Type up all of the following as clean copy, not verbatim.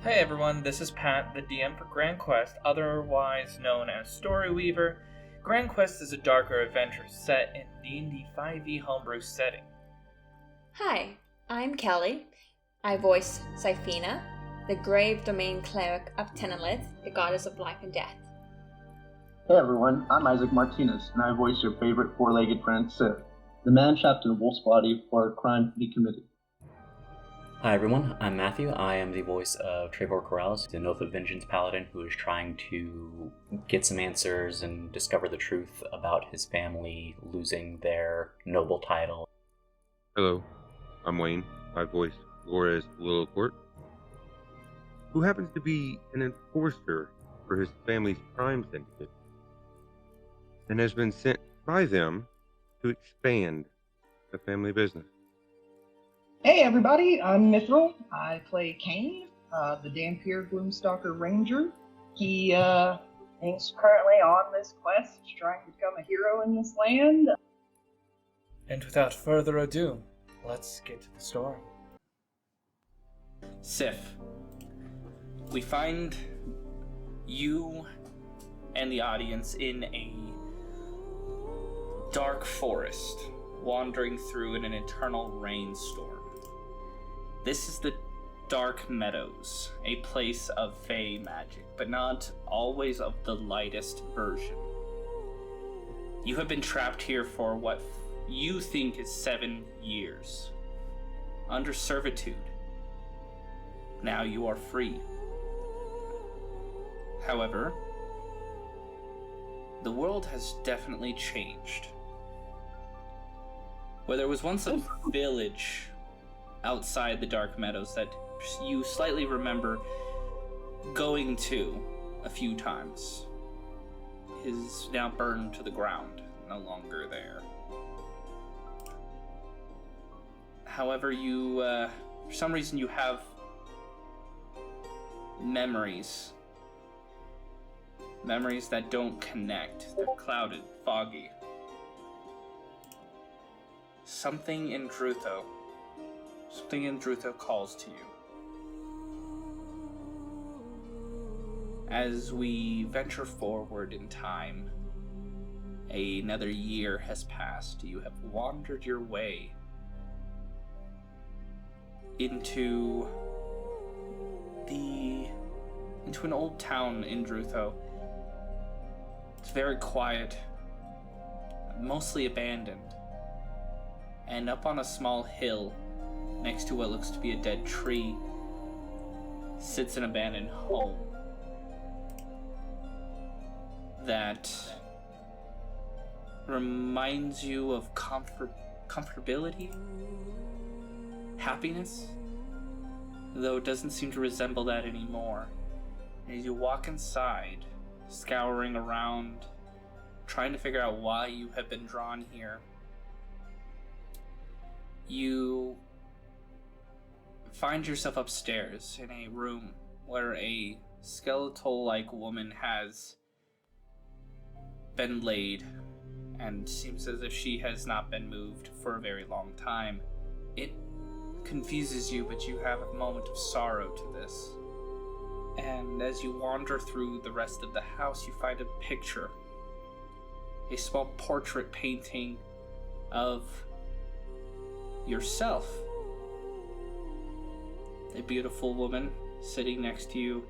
Hey everyone, this is Pat, the DM for Grand Quest, otherwise known as Storyweaver. Grand Quest is a darker adventure set in D&D 5e homebrew setting. Hi, I'm Kelly. I voice Syphina, the grave domain cleric of Tenelith, the goddess of life and death. Hey everyone, I'm Isaac Martinez, and I voice your favorite four-legged friend, Sif, the man trapped in a wolf's body for a crime he committed. Hi everyone, I'm Matthew. I am the voice of Trevor Corrales, the Oath of Vengeance paladin who is trying to get some answers and discover the truth about his family losing their noble title. Hello, I'm Wayne. I voice Flores Littlecourt, who happens to be an enforcer for his family's crime syndicate, and has been sent by them to expand the family business. Hey everybody, I'm Mithril. I play Kane, the Dampier Gloomstalker Ranger. He's currently on this quest, trying to become a hero in this land. And without further ado, let's get to the story. Sif, we find you and the audience in a dark forest, wandering through in an eternal rainstorm. This is the Dark Meadows, a place of fey magic, but not always of the lightest version. You have been trapped here for what you think is 7 years, under servitude. Now you are free. However, the world has definitely changed. Where there was once a village outside the Dark Meadows that you slightly remember going to a few times, is now burned to the ground, no longer there. However, you, for some reason, you have memories that don't connect. They're clouded, foggy. Something in Drutho calls to you. As we venture forward in time, another year has passed. You have wandered your way into an old town in Drutho. It's very quiet, mostly abandoned. And up on a small hill, next to what looks to be a dead tree, sits an abandoned home that reminds you of comfortability, happiness, though it doesn't seem to resemble that anymore. As you walk inside, scouring around, trying to figure out why you have been drawn here, you find yourself upstairs in a room where a skeletal-like woman has been laid and seems as if she has not been moved for a very long time. It confuses you, but you have a moment of sorrow to this. And as you wander through the rest of the house, you find a picture, a small portrait painting of yourself. A beautiful woman sitting next to you,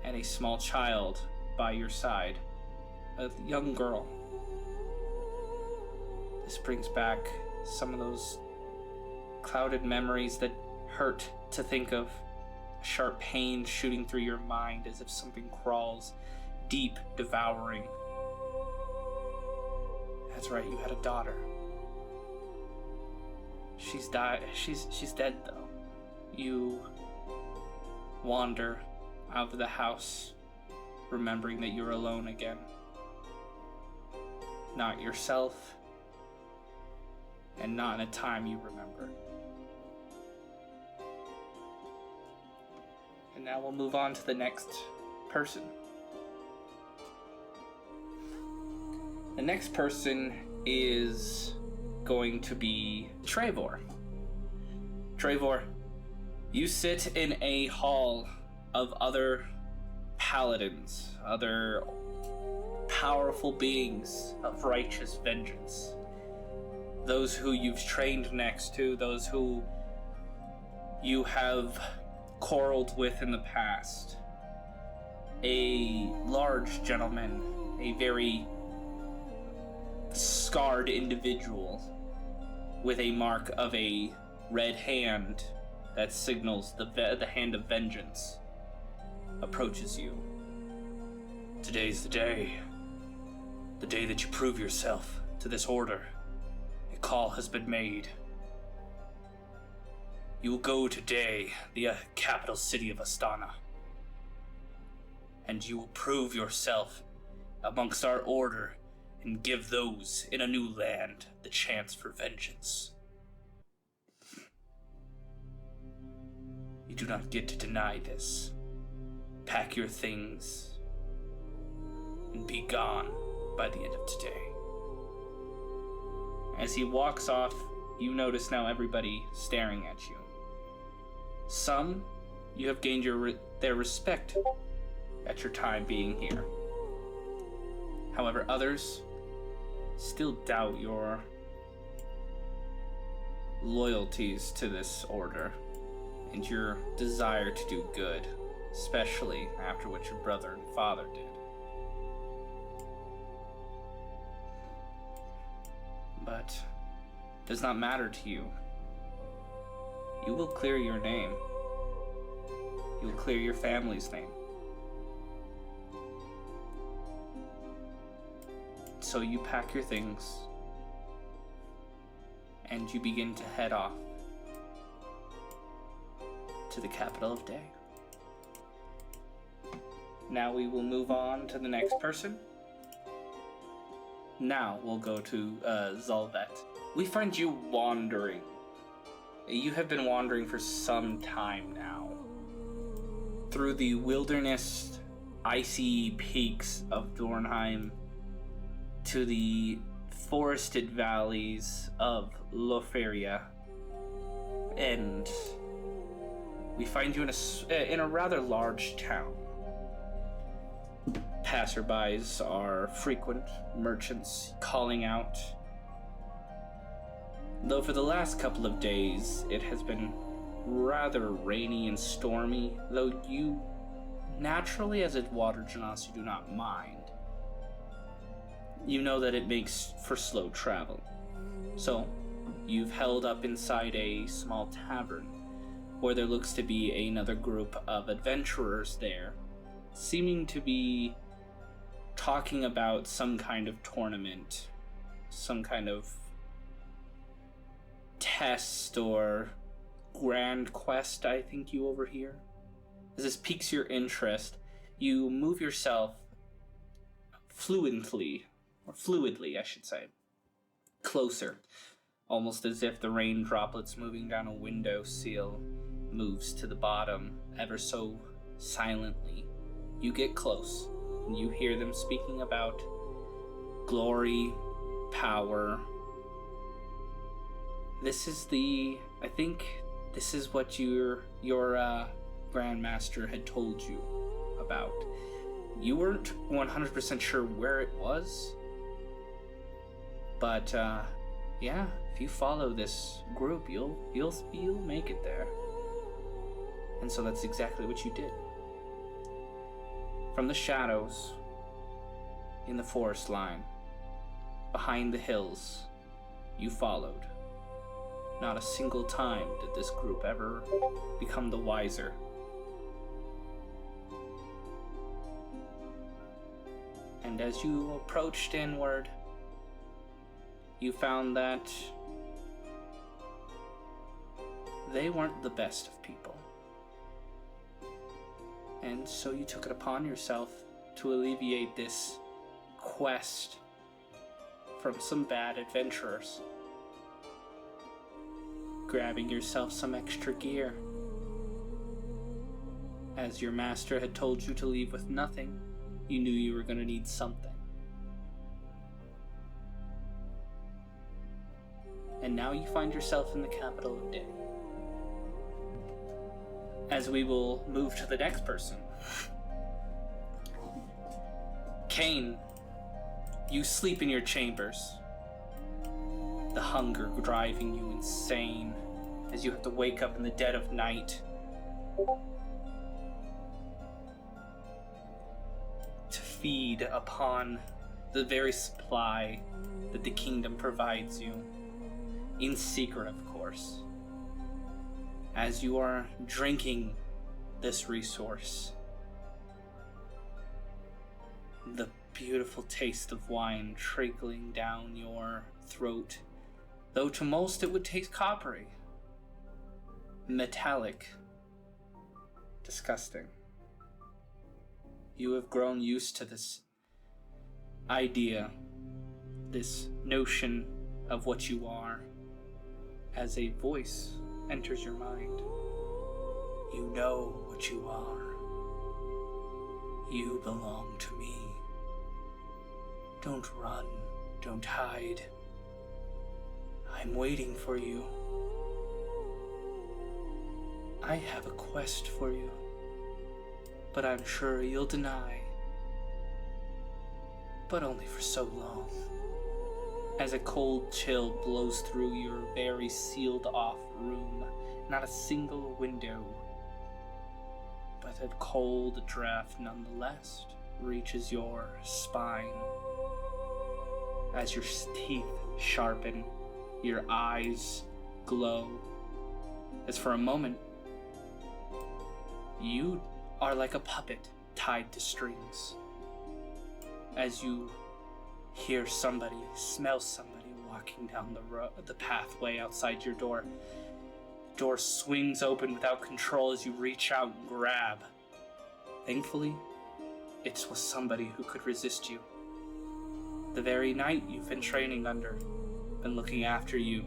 and a small child by your side, a young girl. This brings back some of those clouded memories that hurt to think of. A sharp pain shooting through your mind as if something crawls deep, devouring. That's right, you had a daughter. She's died. She's dead though. You wander out of the house, remembering that you're alone again. Not yourself, and not in a time you remember. And now we'll move on to the next person. The next person is going to be Trevor. Trevor, you sit in a hall of other paladins, other powerful beings of righteous vengeance. Those who you've trained next to, those who you have quarreled with in the past. A large gentleman, a very scarred individual with a mark of a red hand that signals the hand of vengeance, approaches you. Today's the day that you prove yourself to this order. A call has been made. You will go today, the capital city of Astana, and you will prove yourself amongst our order and give those in a new land the chance for vengeance. You do not get to deny this. Pack your things and be gone by the end of today. As he walks off, you notice now everybody staring at you. Some, you have gained their respect at your time being here. However, others still doubt your loyalties to this order and your desire to do good, especially after what your brother and father did. But it does not matter to you. You will clear your name. You will clear your family's name. So you pack your things and you begin to head off to the capital of Day. Now we will move on to the next person. Now we'll go to Zolvet. We find you wandering. You have been wandering for some time now through the wilderness, icy peaks of Dornheim to the forested valleys of Loferia, and we find you in a rather large town. Passerbys are frequent, merchants calling out. Though for the last couple of days it has been rather rainy and stormy, though you naturally as a water genasi do not mind. You know that it makes for slow travel. So, you've held up inside a small tavern where there looks to be another group of adventurers there, seeming to be talking about some kind of tournament, some kind of test or grand quest, I think you overhear. As this piques your interest, you move yourself fluidly, I should say, closer, almost as if the rain droplets moving down a window sill moves to the bottom ever so silently. You get close, and you hear them speaking about glory, power. This is I think this is what your Grandmaster had told you about. You weren't 100% sure where it was, but yeah, if you follow this group, you'll make it there. And so that's exactly what you did. From the shadows in the forest line, behind the hills, you followed. Not a single time did this group ever become the wiser. And as you approached inward, you found that they weren't the best of people. And so you took it upon yourself to alleviate this quest from some bad adventurers, grabbing yourself some extra gear. As your master had told you to leave with nothing, you knew you were going to need something. And now you find yourself in the capital of Day. as we will move to the next person. Kane, you sleep in your chambers. The hunger driving you insane as you have to wake up in the dead of night to feed upon the very supply that the kingdom provides you, in secret, of course. As you are drinking this resource, the beautiful taste of wine trickling down your throat, though to most it would taste coppery, metallic, disgusting. You have grown used to this idea, this notion of what you are, as a voice enters your mind. You know what you are. You belong to me. Don't run, don't hide. I'm waiting for you. I have a quest for you, but I'm sure you'll deny. But only for so long. As a cold chill blows through your very sealed-off room, not a single window, but a cold draft nonetheless reaches your spine. As your teeth sharpen, your eyes glow, as for a moment, you are like a puppet tied to strings. As you hear somebody, smell somebody walking down the pathway outside your door. The door swings open without control as you reach out and grab. Thankfully, it was somebody who could resist you. The very knight you've been training under, been looking after you.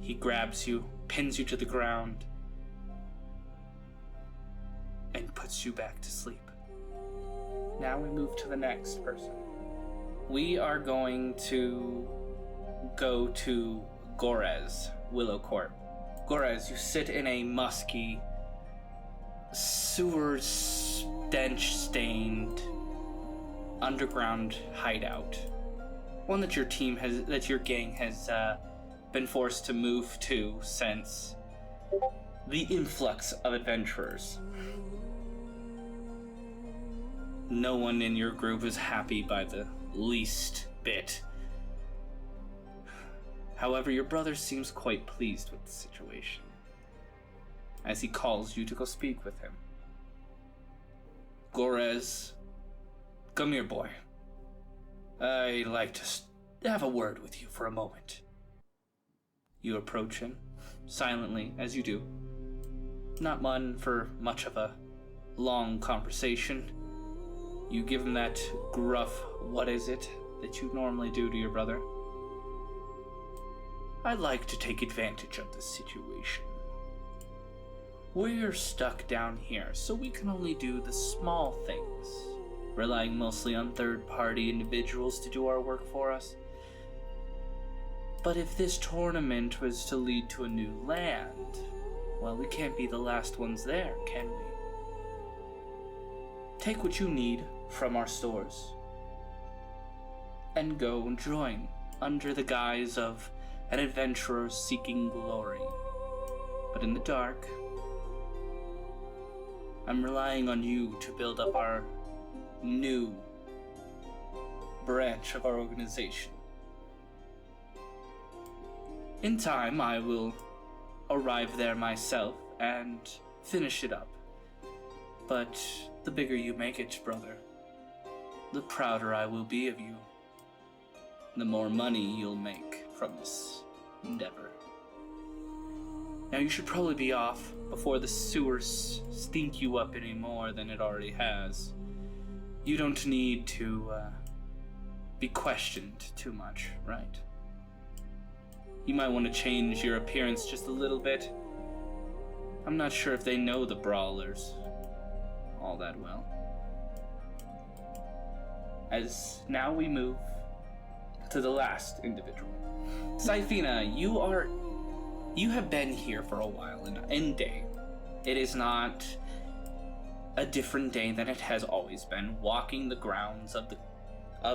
He grabs you, pins you to the ground, and puts you back to sleep. Now we move to the next person. We are going to go to Gorez, Willow Court. Gorez, you sit in a musky, sewer stench-stained underground hideout. One that your gang has been forced to move to since the influx of adventurers. No one in your group is happy by the least bit. However, your brother seems quite pleased with the situation, as he calls you to go speak with him. Gorez, come here, boy. I'd like to have a word with you for a moment. You approach him, silently, as you do. Not one for much of a long conversation. You give him that gruff, what is it, that you normally do to your brother. I'd like to take advantage of this situation. We're stuck down here, so we can only do the small things, relying mostly on third-party individuals to do our work for us. But if this tournament was to lead to a new land, well, we can't be the last ones there, can we? Take what you need from our stores and go and join under the guise of an adventurer seeking glory. But in the dark, I'm relying on you to build up our new branch of our organization. In time, I will arrive there myself and finish it up. But the bigger you make it, brother, the prouder I will be of you. The more money you'll make from this endeavor. Now you should probably be off before the sewers stink you up any more than it already has. You don't need to be questioned too much, right? You might want to change your appearance just a little bit. I'm not sure if they know the brawlers all that well. As now we move to the last individual. Saifina, you are You have been here for a while in day. It is not a different day than it has always been, walking the grounds of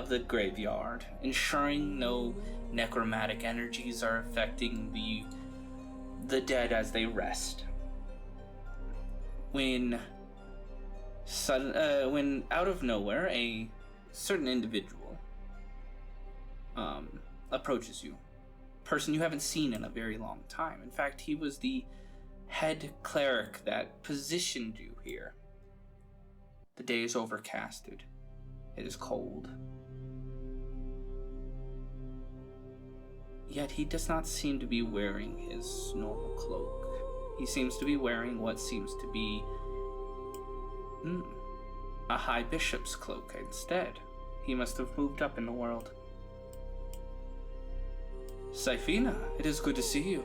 the graveyard, ensuring no necromantic energies are affecting the dead as they rest. When out of nowhere a certain individual approaches you, person you haven't seen in a very long time. In fact, he was the head cleric that positioned you here. The day is overcasted. It is cold. Yet he does not seem to be wearing his normal cloak. He seems to be wearing what seems to be a high bishop's cloak instead. He must have moved up in the world. Saifina, it is good to see you.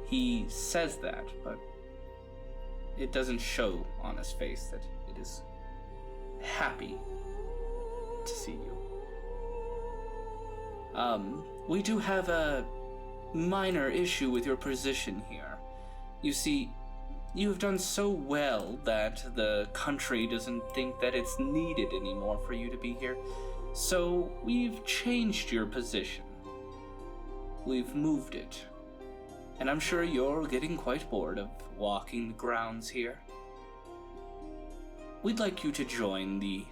He says that, but it doesn't show on his face that it is happy to see you. We do have a minor issue with your position here. You see, you have done so well that the country doesn't think that it's needed anymore for you to be here. So we've changed your position. We've moved it. And I'm sure you're getting quite bored of walking the grounds here. We'd like you to join the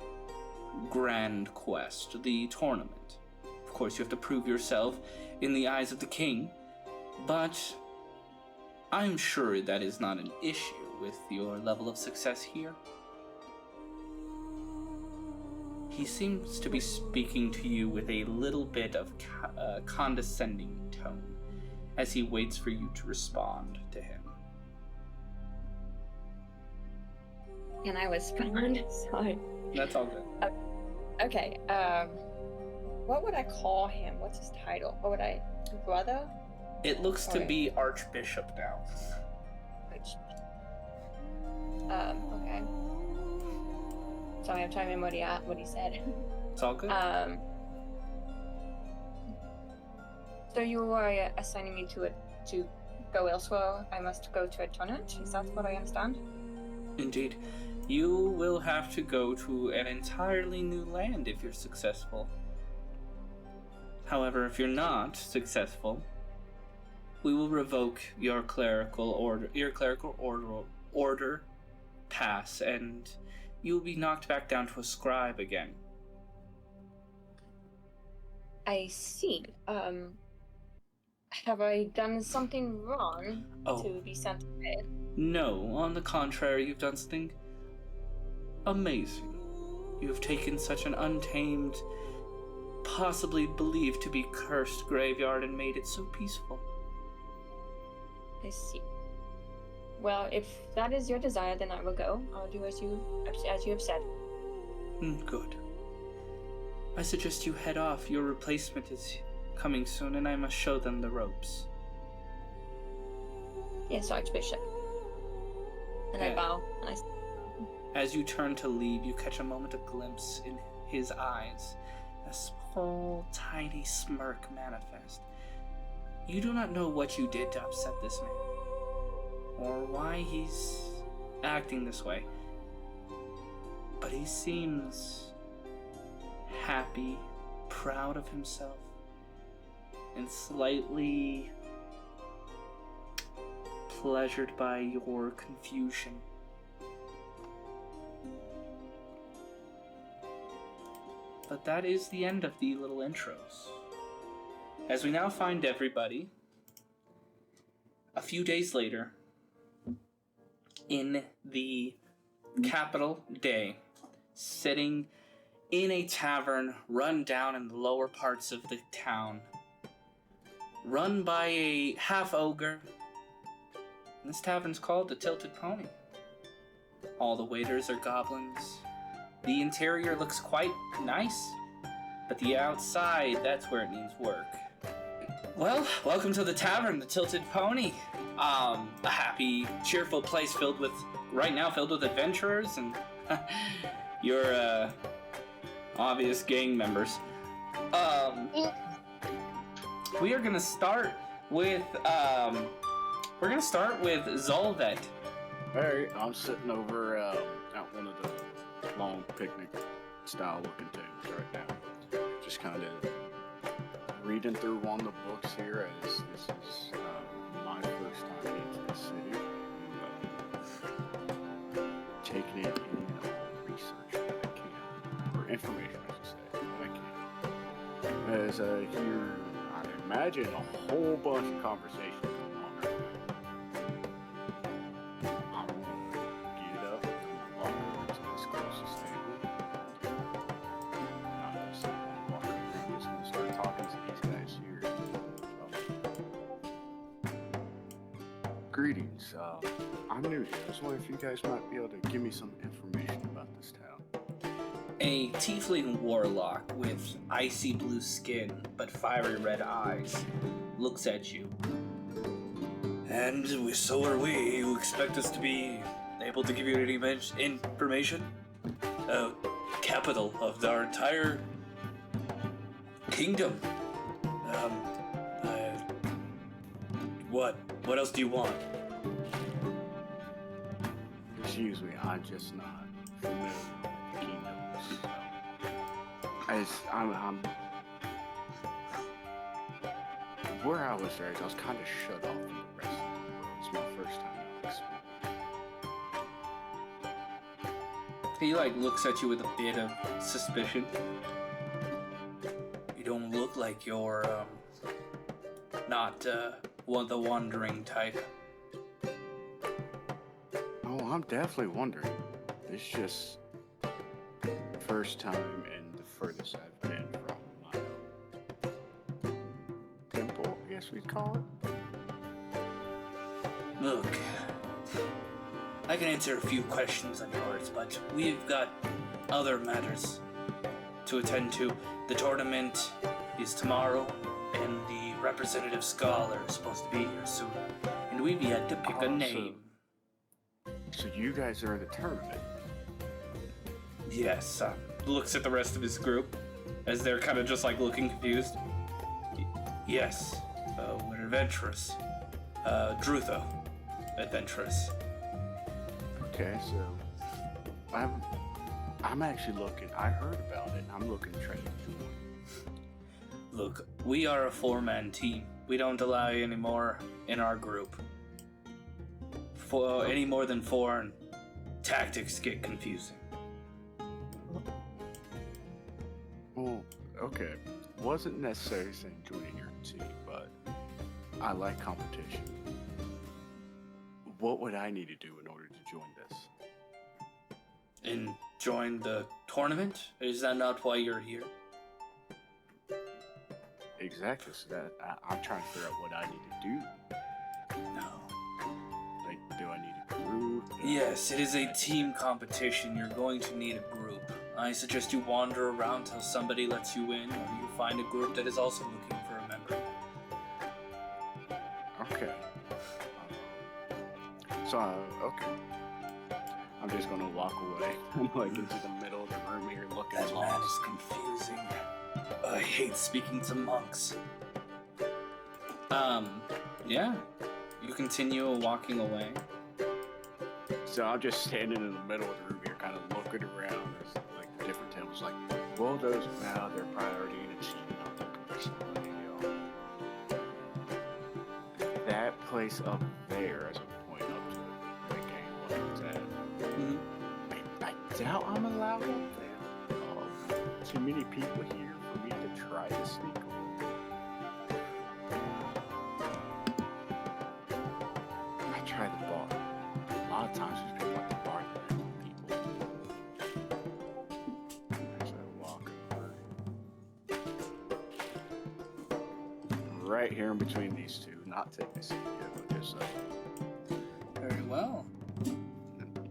Grand Quest, the tournament. Of course, you have to prove yourself in the eyes of the king, but I'm sure that is not an issue with your level of success here. He seems to be speaking to you with a little bit of condescending tone as he waits for you to respond to him. Can I respond? Sorry. That's all good. Okay, what would I call him? What's his title? What would I... Brother? It looks to be Archbishop now. Okay. Sorry, I'm trying to remember what he said. It's all good. So you were assigning me to go elsewhere. I must go to a tournament. Is that what I understand? Indeed. You will have to go to an entirely new land if you're successful. However, if you're not successful, we will revoke your clerical order pass, and you will be knocked back down to a scribe again. I see. Have I done something wrong to be sent away? No, on the contrary, you've done something amazing. You have taken such an untamed, possibly believed to be cursed graveyard and made it so peaceful. I see. Well, if that is your desire, then I will go. I'll do as you have said. Good. I suggest you head off. Your replacement is coming soon, and I must show them the ropes. Yes, Archbishop. And I bow, and I... As you turn to leave, you catch a moment of glimpse in his eyes. A small, tiny smirk manifest. You do not know what you did to upset this man, or why he's acting this way, but he seems happy, proud of himself, and slightly pleasured by your confusion. But that is the end of the little intros. As we now find everybody, a few days later, in the capital day, sitting in a tavern run down in the lower parts of the town, run by a half-ogre. This tavern's called the Tilted Pony. All the waiters are goblins. The interior looks quite nice, but the outside, that's where it needs work. Well, welcome to the tavern, the Tilted Pony. A happy, cheerful place filled with adventurers and your obvious gang members. We are gonna start with, we're gonna start with Zolvet. Alright, I'm sitting over at one of the long picnic style looking tables right now. Just kind of reading through one of the books here as this is my first time into the city. Taking it in research that I can, or information I should say, that I can. As I hear, I imagine, a whole bunch of conversations going on right now. I'm gonna get up and walk over to this closest table. Not gonna say I'm walking over, I'm just gonna start talking to these guys here. Greetings. I'm new here. I was wondering if you guys might be able to give me some information about this town. A tiefling warlock with icy blue skin but fiery red eyes looks at you. And so are we. You expect us to be able to give you any information? Capital of our entire kingdom. What? What else do you want? Excuse me, I'm just not familiar with the kingdoms. I'm where I was raised, I was kind of shut off from the rest of the world. It's my first time out exploring. He looks at you with a bit of suspicion. You don't look like you're not the wandering type. Oh, I'm definitely wondering. It's just first time and the furthest I've been from my own temple, I guess we'd call it. Look, I can answer a few questions on yours, but we've got other matters to attend to. The tournament is tomorrow, and the representative scholar is supposed to be here soon, and we've yet to pick a name. So you guys are in the tournament? Yes, looks at the rest of his group as they're kind of just looking confused. Yes, we're adventurous. Drutho, adventurous. Okay, so I'm actually looking. I heard about it. I'm looking to try to join. Look, we are a 4-man team. We don't allow any more in our group. For any more than 4, and tactics get confusing. Well, okay. Wasn't necessarily saying joining your team, but I like competition. What would I need to do in order to join this? And join the tournament? Is that not why you're here? Exactly. So that I'm trying to figure out what I need to do. No. Like, do I need a group? Yes, it is a team competition. You're going to need a group. I suggest you wander around till somebody lets you in, or you find a group that is also looking for a member. Okay. So, okay. I'm just gonna walk away. I'm into the middle of the room here looking That man lost. is confusing. I hate speaking to monks. Yeah. You continue walking away. So I'm just standing in the middle of the room here, kind of looking around. There's the different tables. Well, those now their priority and it's not looking for somebody else. That place up there, as a point up to the game, what it's at. Mm-hmm. I doubt I'm allowed up there. Too many people here for me to try to sneak away. I tried the bar. A lot of times there's people at the bar that have people. As I walk over. Right here in between these two, not taking a seat yet, but just Very well. I'm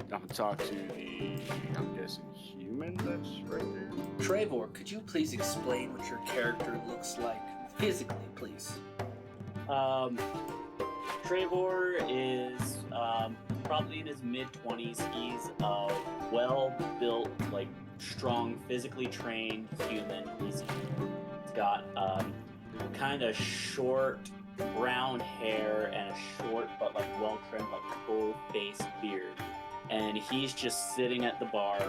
gonna talk to the, I'm guessing, human that's right there. Trevor, could you please explain what your character looks like physically, please? Trevor is probably in his mid-20s. He's a well-built, strong, physically trained human. He's got kind of short brown hair and a short but like well trimmed like full face beard, and he's just sitting at the bar.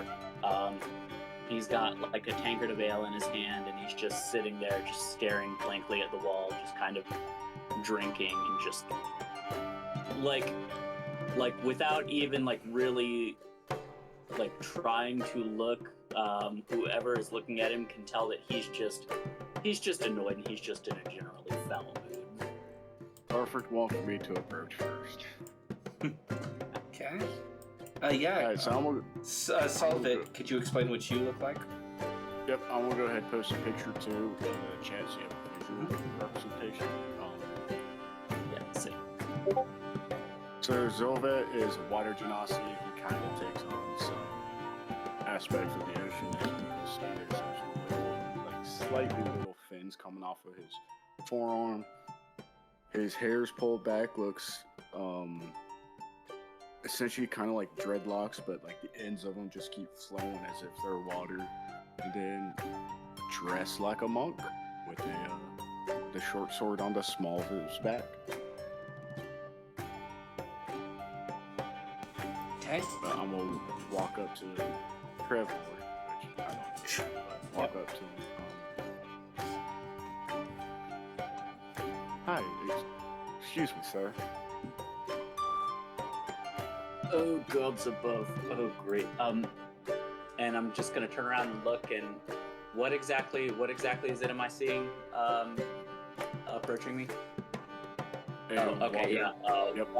He's got like a tankard of ale in his hand, and he's just sitting there, just staring blankly at the wall, just kind of drinking and just like without even like really like trying to look. Whoever is looking at him can tell that he's just annoyed, and he's just in a generally foul mood. Perfect one for me to approach first. Okay. Yeah. Alright, so I'm gonna, Solvit, could you explain what you look like? yep, I'm gonna go ahead and post a picture too in the chat so you have a visual representation. Yeah, see. So Zolvet is a water genasi. He kind of takes on some aspects of the ocean. As you can see, there's some little, like slightly little fins coming off of his forearm. His hair's pulled back, looks essentially kind of like dreadlocks, but like the ends of them just keep flowing as if they're water. And then dressed like a monk with the short sword on the small of his back. Okay. But I'm gonna walk up to Trevor, which I don't walk up to him. Hi, excuse me, sir. Oh, gods above. Oh, great. And I'm just gonna turn around and look, and what exactly is it am I seeing approaching me? And Oh, okay, water. Yep.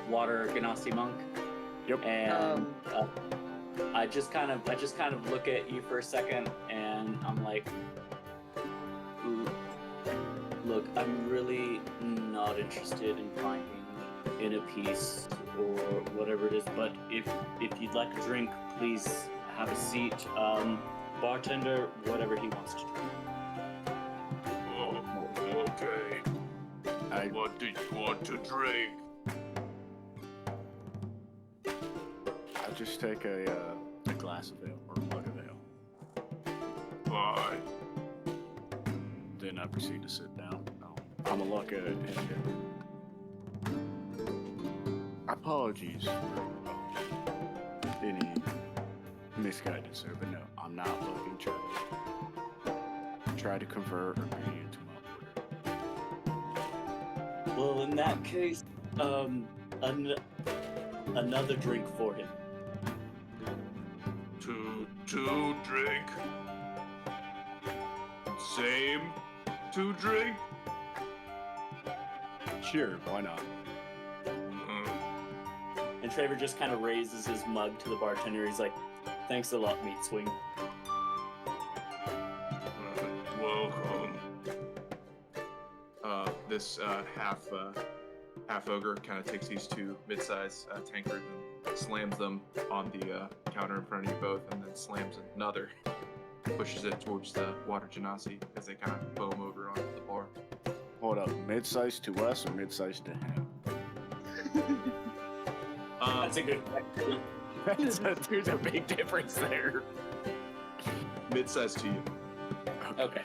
Water Ganassi monk. Yep. And I just kind of look at you for a second, and I'm like, look, I'm really not interested in finding in a piece or whatever it is, but if you'd like a drink, please have a seat. Bartender, whatever he wants to drink. Oh, okay. What do you want to drink? I'll just take a glass of ale or a mug of ale. Fine. Then I proceed to sit down. I'm gonna look at it and apologies for any misguidance there, but no, I'm not looking to try to convert or bring you into my order. Well, in that case, another drink for him. Two drink. Same two drink. Sure, why not? And Trevor just kind of raises his mug to the bartender. He's like, "Thanks a lot, Meat Swing." Welcome. This half ogre kind of takes these two mid-size tankards and slams them on the counter in front of you both, and then slams another, pushes it towards the water genasi as they kind of boom over onto the bar. Hold up, mid-size to us or mid-size to him? That's a good question. There's a big difference there. Mid-size to you. Okay.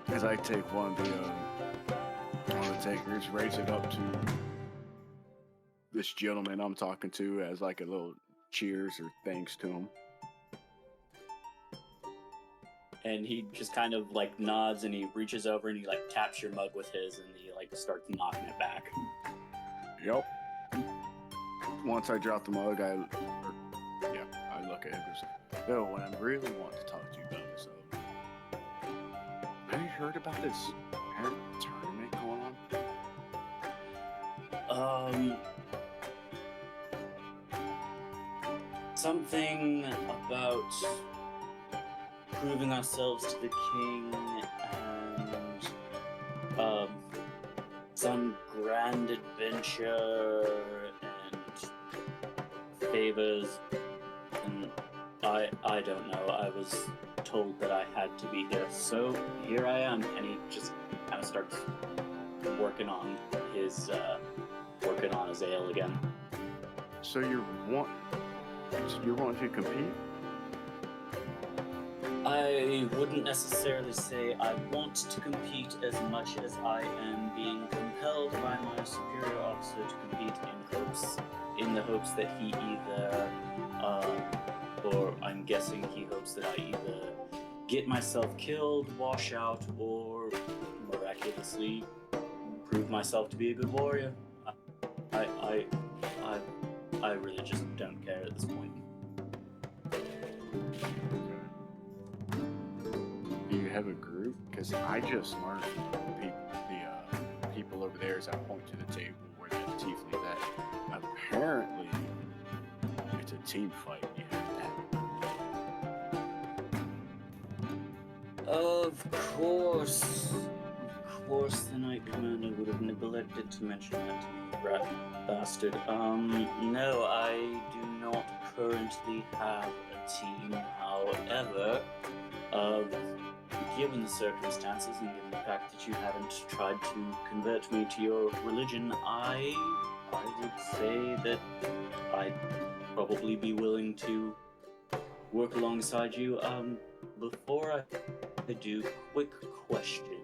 As I take one of the takers, raise it up to this gentleman I'm talking to as like a little cheers or thanks to him. And he just kind of like nods, and he reaches over and he like taps your mug with his, and he like starts knocking it back. Yep. Once I drop the mug, I look at him and goes, "No, what I really want to talk to you about is, have you heard about this tournament going on?" Something about proving ourselves to the king and some grand adventure and favors, and I don't know. I was told that I had to be here, so here I am. And he just kind of starts working on his ale again. So you're wanting to compete? I wouldn't necessarily say I want to compete as much as I am being compelled by my superior officer to compete in the hopes that he either, or I'm guessing he hopes that I either get myself killed, wash out, or miraculously prove myself to be a good warrior. I really just don't care at this point. Do you have a group? Because I just learned from the people over there as I point to the table where that tiefling that apparently it's a team fight. You have that. Of course, the Knight Commander would have neglected to mention that to me, rat bastard. No, I do not currently have a team. However, given the circumstances and given the fact that you haven't tried to convert me to your religion, I would say that I'd probably be willing to work alongside you. Before I do, quick question.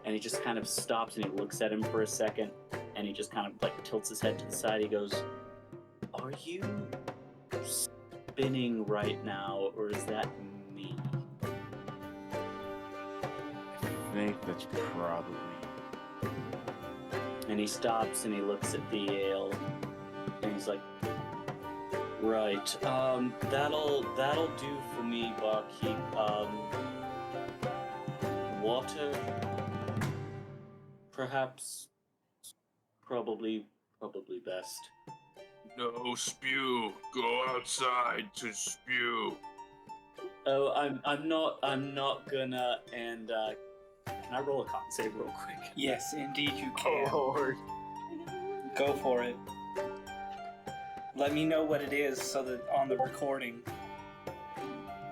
And he just kind of stops and he looks at him for a second, and he just kind of like tilts his head to the side. He goes, "Are you spinning right now, or is that me?" I think that's probably. And he stops and he looks at the ale, and he's like, "Right, that'll do for me, barkeep. Water, perhaps, probably best." No spew. Go outside to spew. Oh, I'm not gonna. And can I roll a con save real quick? Yes, indeed you can. Oh Lord. Go for it. Let me know what it is so that on the recording.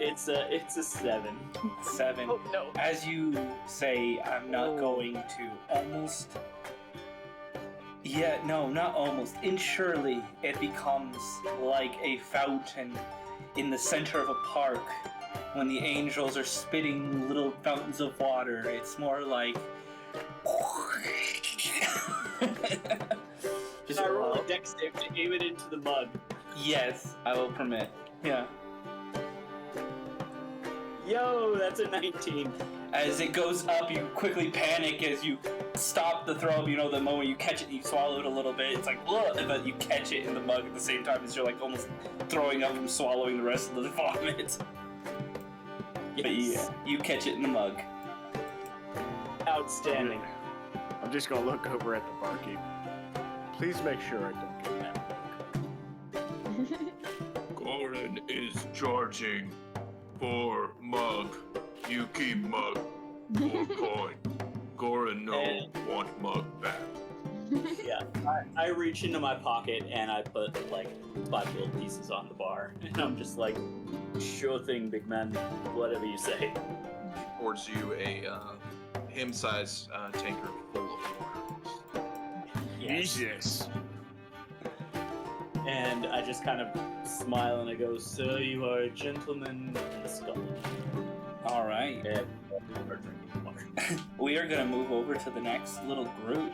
It's a 7. 7. Oh no. As you say, I'm not going to almost. Yeah, no, not almost. And surely it becomes like a fountain in the center of a park when the angels are spitting little fountains of water. It's more like. Just I roll a dex save to aim it into the mug. Yes, I will permit. Yeah. Yo, that's a 19. As it goes up, you quickly panic as you stop the throw. You know, the moment you catch it, you swallow it a little bit. It's like, ugh, but you catch it in the mug at the same time as you're like almost throwing up from swallowing the rest of the vomit. Yes. But yeah, you catch it in the mug. Outstanding. I'm just gonna look over at the barkeep. Please make sure I don't get that mug. Goran is charging for mug. You keep mug or coin. Goran no want mug back. Yeah, I reach into my pocket and I put like 5 gold pieces on the bar, and I'm just like, "Sure thing, big man. Whatever you say." He pours you a him-sized tankard full of water. Yes. Jesus. And I just kind of smile and I go, "Sir, you are a gentleman in the skull." All right. And we're drinking water. We are going to move over to the next little group.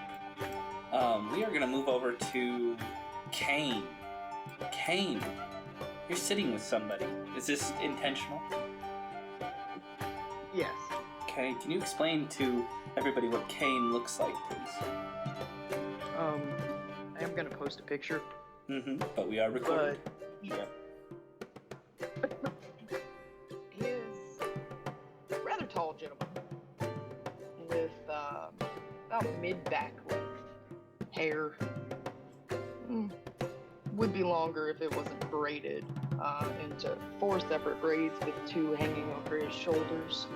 We are going to move over to Kane. Kane, you're sitting with somebody. Is this intentional? Yes. Okay, can you explain to everybody what Kane looks like, please? I am gonna post a picture, Mm-hmm. But we are recording. but Yeah. he is a rather tall gentleman with about mid-back length hair. Would be longer if it wasn't braided into 4 separate braids with 2 hanging over his shoulders.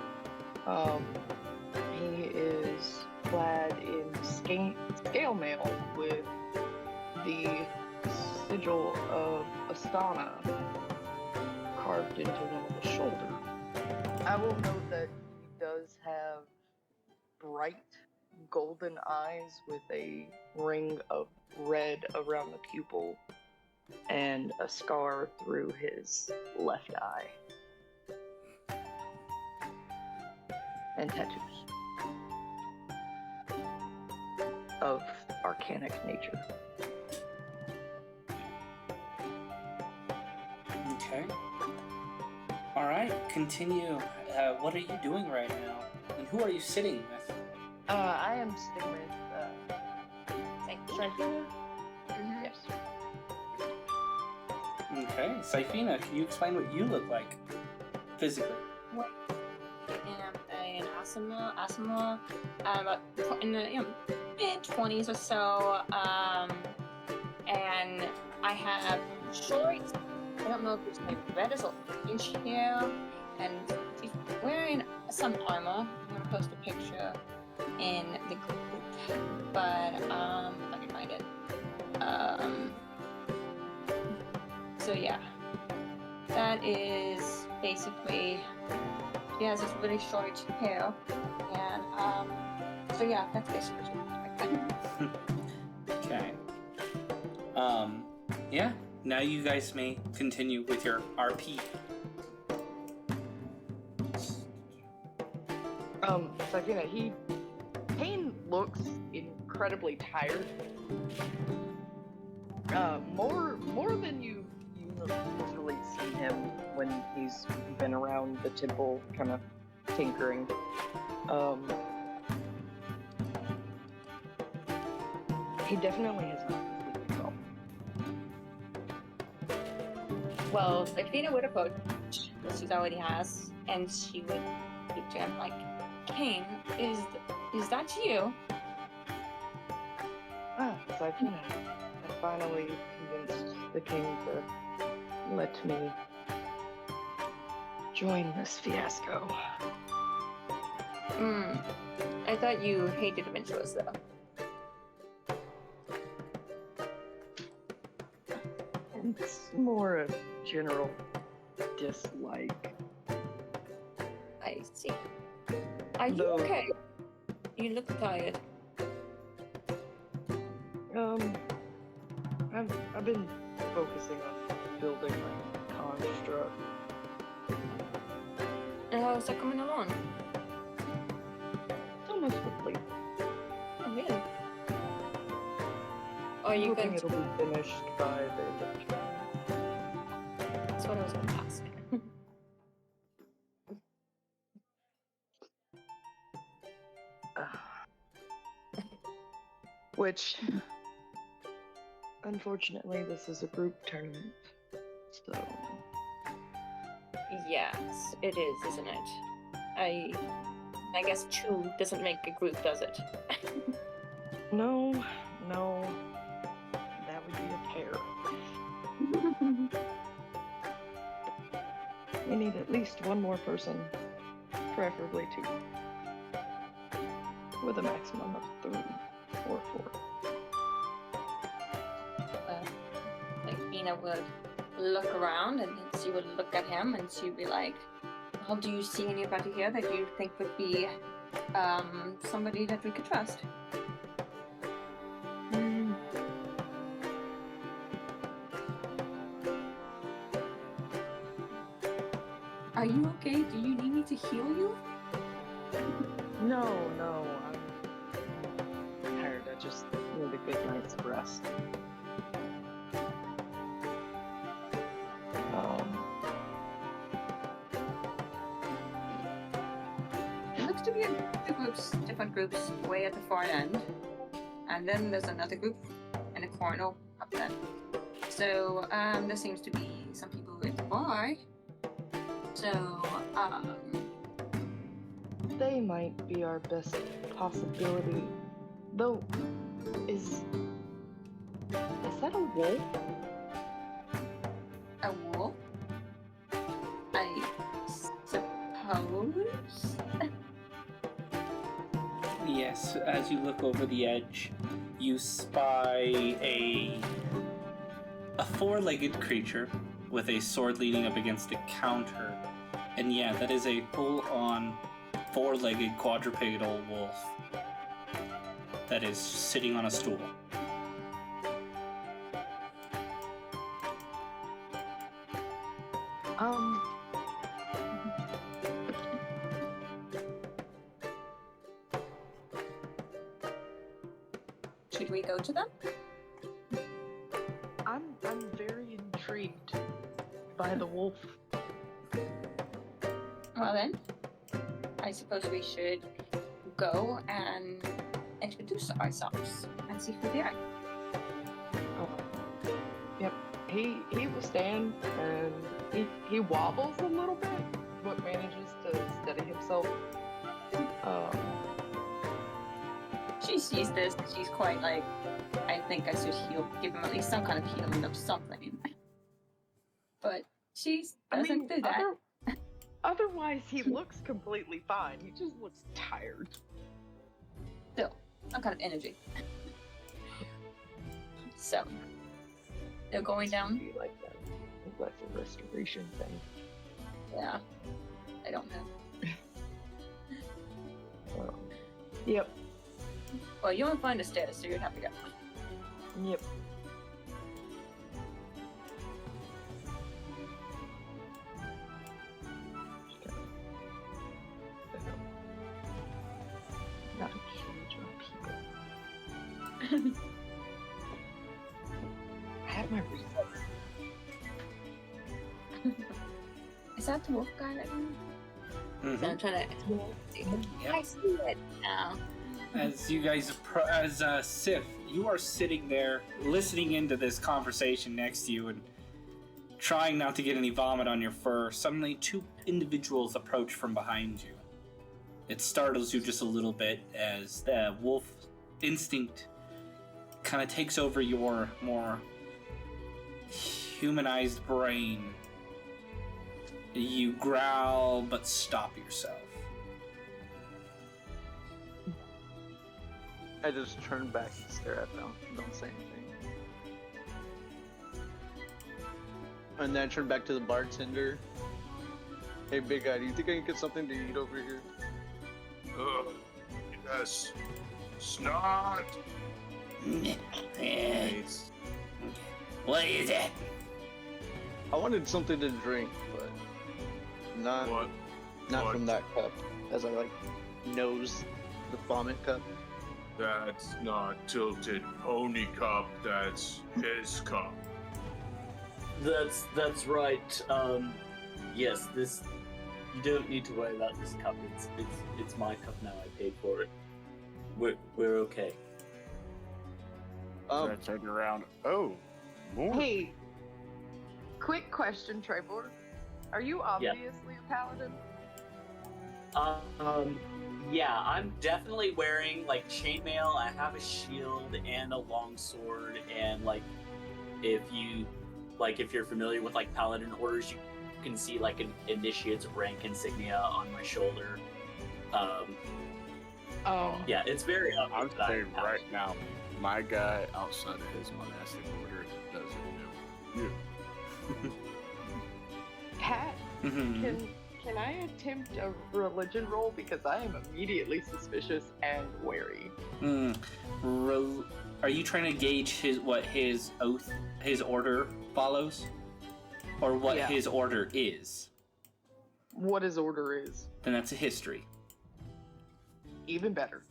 He is clad in scale mail with the sigil of Astana carved into one of the shoulder. I will note that he does have bright golden eyes with a ring of red around the pupil and a scar through his left eye. and tattoos of arcanic nature. Okay. All right, continue. What are you doing right now? And who are you sitting with? I am sitting with Saifina. yes. Okay, Saifina, can you explain what you look like physically? I am an Asima, about in the mid-20s or so, and I have short, I don't know if it's like red as inch hair, and she's wearing some armor. I'm gonna post a picture in the group, but if I can find it. So yeah, that is basically, she has this really short hair, and so yeah, that's basically what Okay. Yeah, now you guys may continue with your RP. Saifina, Kane looks incredibly tired. More than you've usually seen him when he's been around the temple, kind of tinkering. He definitely has not completely well. Well, Saifina would approach, that she already has, and she would speak to him like, Kane, is that you? Saifina, I finally convinced the king to let me join this fiasco. I thought you hated adventurers, though. It's more a general dislike. I see. Are you okay? You look tired. I've been focusing on building my construct. And how's that coming along? It's almost complete. Oh, really? Are I'm you hoping going it'll to... be finished by the end of June. That's what I was going to ask. Which, unfortunately, this is a group tournament, so... Yes, it is, isn't it? I guess two doesn't make a group, does it? No, that would be a pair. We need at least one more person, preferably two, with a maximum of 3 or 4. Like, Mina would look around, and then she would look at him, and she'd be like, well, do you see anybody here that you think would be somebody that we could trust? Are you okay? Do you need me to heal you? No, I'm tired. I just need a good night's rest. It looks to be different groups way at the far end. And then there's another group in a corner up there. So, there seems to be some people at the bar. So, They might be our best possibility. Though, is that a wolf? a wolf? I suppose? Yes, as you look over the edge, you spy a four-legged creature with a sword leaning up against a counter. And yeah, that is a full-on four-legged quadrupedal wolf that is sitting on a stool. we go to them? I'm very intrigued by the wolf. Well then, I suppose we should go and introduce ourselves and see who they are. Yep. He will stand and he wobbles a little bit, but manages to steady himself. She sees this and she's quite like, I think I should give him at least some kind of healing of something. But she doesn't do that. Otherwise, he looks completely fine. He just looks tired. Still, some kind of energy. So, they're going down. Be like that. Like a restoration thing. Yeah, I don't know. Yep. Well, you won't find a stairs, so you'd have to go. Yep. Not a huge amount of people. I have my reasons. Is that the wolf guy right now? Mhm. I'm trying to. Yep. I see it now. As you guys, Sif, you are sitting there listening into this conversation next to you and trying not to get any vomit on your fur. Suddenly, two individuals approach from behind you. It startles you just a little bit as the wolf instinct kind of takes over your more humanized brain. You growl, but stop yourself. I just turn back and stare at them. Don't say anything. And then I turn back to the bartender. Hey, big guy, do you think I can get something to eat over here? Yes. Snot. What is it? I wanted something to drink, but not What? from that cup. As I nose the vomit cup. That's not Tilted Pony Cup, that's his cup. That's right. Yes, this. You don't need to worry about this cup. It's my cup now. I paid for it. We're okay. I turn around. Oh, more. Hey, quick question, Trevor. Are you obviously a paladin? Yeah, I'm definitely wearing chainmail. I have a shield and a longsword, and if you're familiar with paladin orders, you can see an initiate's rank insignia on my shoulder. Yeah, it's very I'm obvious that saying I'm a right paladin. now, my guy outside of his monastic order doesn't know you. Pat, Mm-hmm. can I attempt a religion roll, because I am immediately suspicious and wary. Are you trying to gauge his order follows, or what Yeah. his order is? What his order is. Then that's a history. Even better.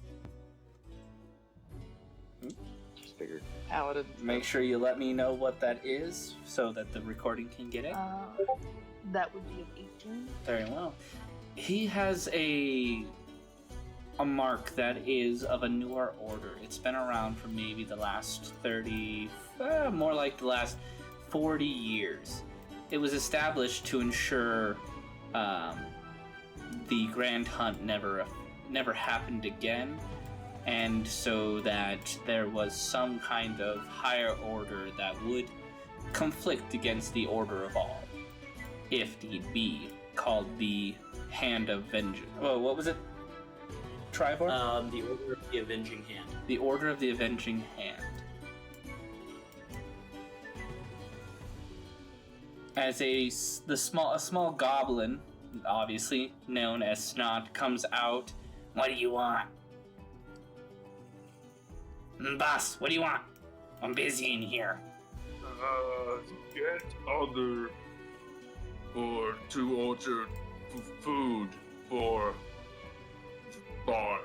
Just figured paladin. Make sure you let me know what that is, so that the recording can get it. That would be an 18. Very well. He has a mark that is of a newer order. It's been around for maybe the last 30, more like the last 40 years. It was established to ensure the Grand Hunt never happened again, and so that there was some kind of higher order that would conflict against the Order of All, if need be, called the Hand of Vengeance. Oh, what was it? Trivor? The Order of the Avenging Hand. The Order of the Avenging Hand. As a small goblin, obviously known as Snot, comes out. What do you want? Boss, what do you want? I'm busy in here. Get other or to order food for the bar.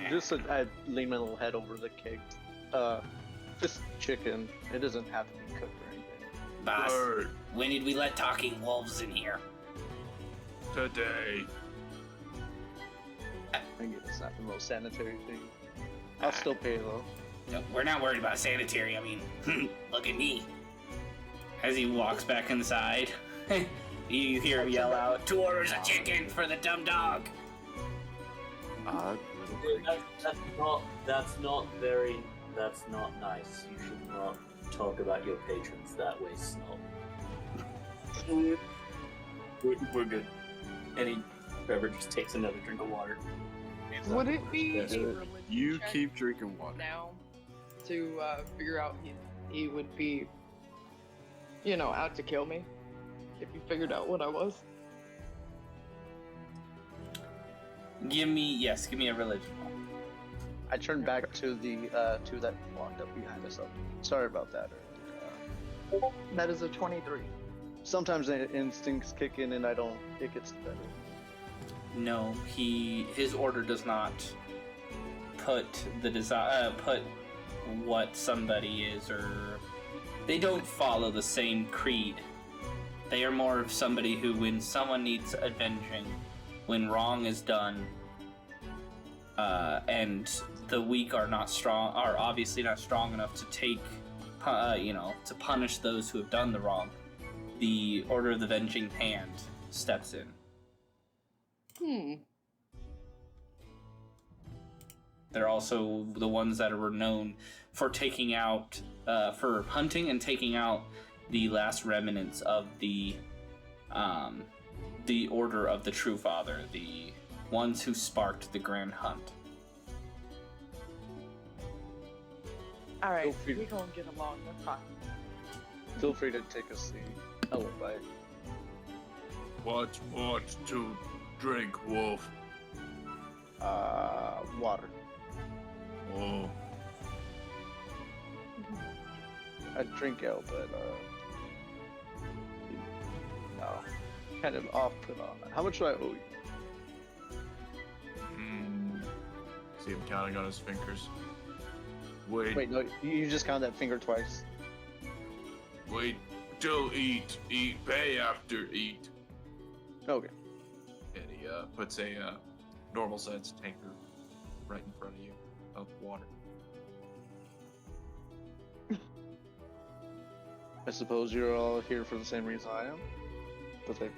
Just I lean my little head over the keg Just chicken. It doesn't have to be cooked or anything. Boss, Bird, when did we let talking wolves in here? today. I think it's not the most sanitary thing. I'll still pay though. No, we're not worried about sanitary. I mean, look at me. As he walks back inside, you hear him yell out, 2 orders of chicken for the dumb dog. Odd Dude, little that's not nice. You should not talk about your patrons that way, Snob. We're good. And Trevor just takes another drink of water. Would it be Yes, a sir. religion You check keep drinking water. now to figure out he would be, out to kill me if he figured out what I was? Give me a religion. I turn back to the to that walked up behind us. Sorry about that. That is a 23. Sometimes the instincts kick in and it gets better. No, his order does not put put what somebody is, or they don't follow the same creed. They are more of somebody who, when someone needs avenging, when wrong is done, and the weak are obviously not strong enough to take, to punish those who have done the wrong, the Order of the Venging Hand steps in. They're also the ones that are known for taking out, for hunting and taking out the last remnants of the Order of the True Father, the ones who sparked the Grand Hunt. Alright, Feel free- we gonna get along, that's fine. Feel free to take a seat. I won't bite. What to drink, Wolf? Water. Oh, I drink ale, but no, kind of off put on that. How much do I owe you? see him counting on his fingers. Wait, Wait, no, you just count that finger twice. wait till eat, pay after eat. Okay. And he puts a normal-sized tankard right in front of you of water. I suppose you're all here for the same reason I am. But they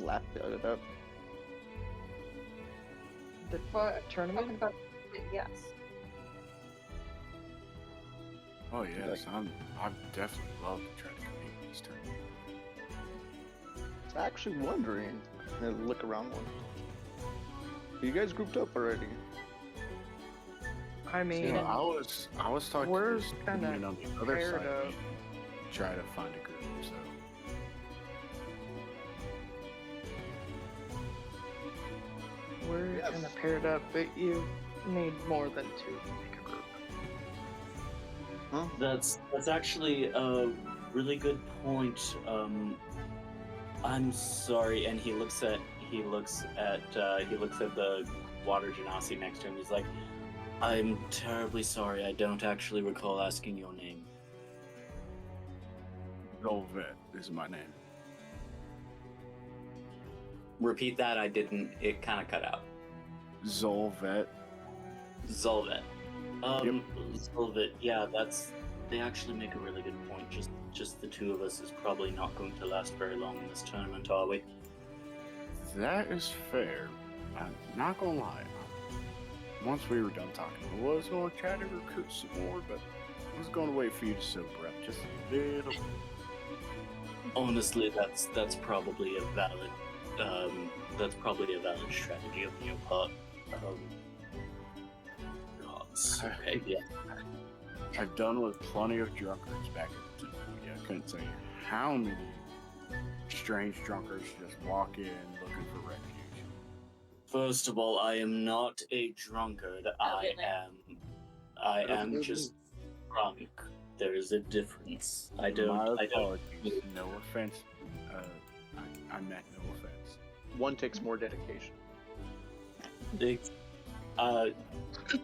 laughed at it up. The tournament? Talking about yes. Oh yes, I'd definitely love to try to compete this time. I was actually wondering. I look around one. You guys grouped up already? I mean, I was talking we're to this kinda dude on the other paired side up. of me, try to find a group. So we're kind of paired up, but you need more than 2 to make a group. Huh? That's actually a really good point. I'm sorry, and he looks at the water genasi next to him. He's like, I'm terribly sorry. I don't actually recall asking your name. Velvet is my name. Repeat that. I didn't. It kind of cut out. Zolvet. Zolvet. Yep. Zolvet. Yeah, they actually make a really good point. Just the two of us is probably not going to last very long in this tournament, are we? That is fair. I'm not gonna lie. Once we were done talking, I was gonna try to recruit some more, but I was gonna wait for you to sober up just a little bit. Honestly, that's probably a valid strategy on your part. Okay, yeah. I've done with plenty of drunkards back at the time. Yeah, I couldn't tell you how many strange drunkards just walk in looking for refuge. First of all, I am not a drunkard. I am just drunk. There is a difference. My apologies. No offense. I meant no offense. One takes more dedication.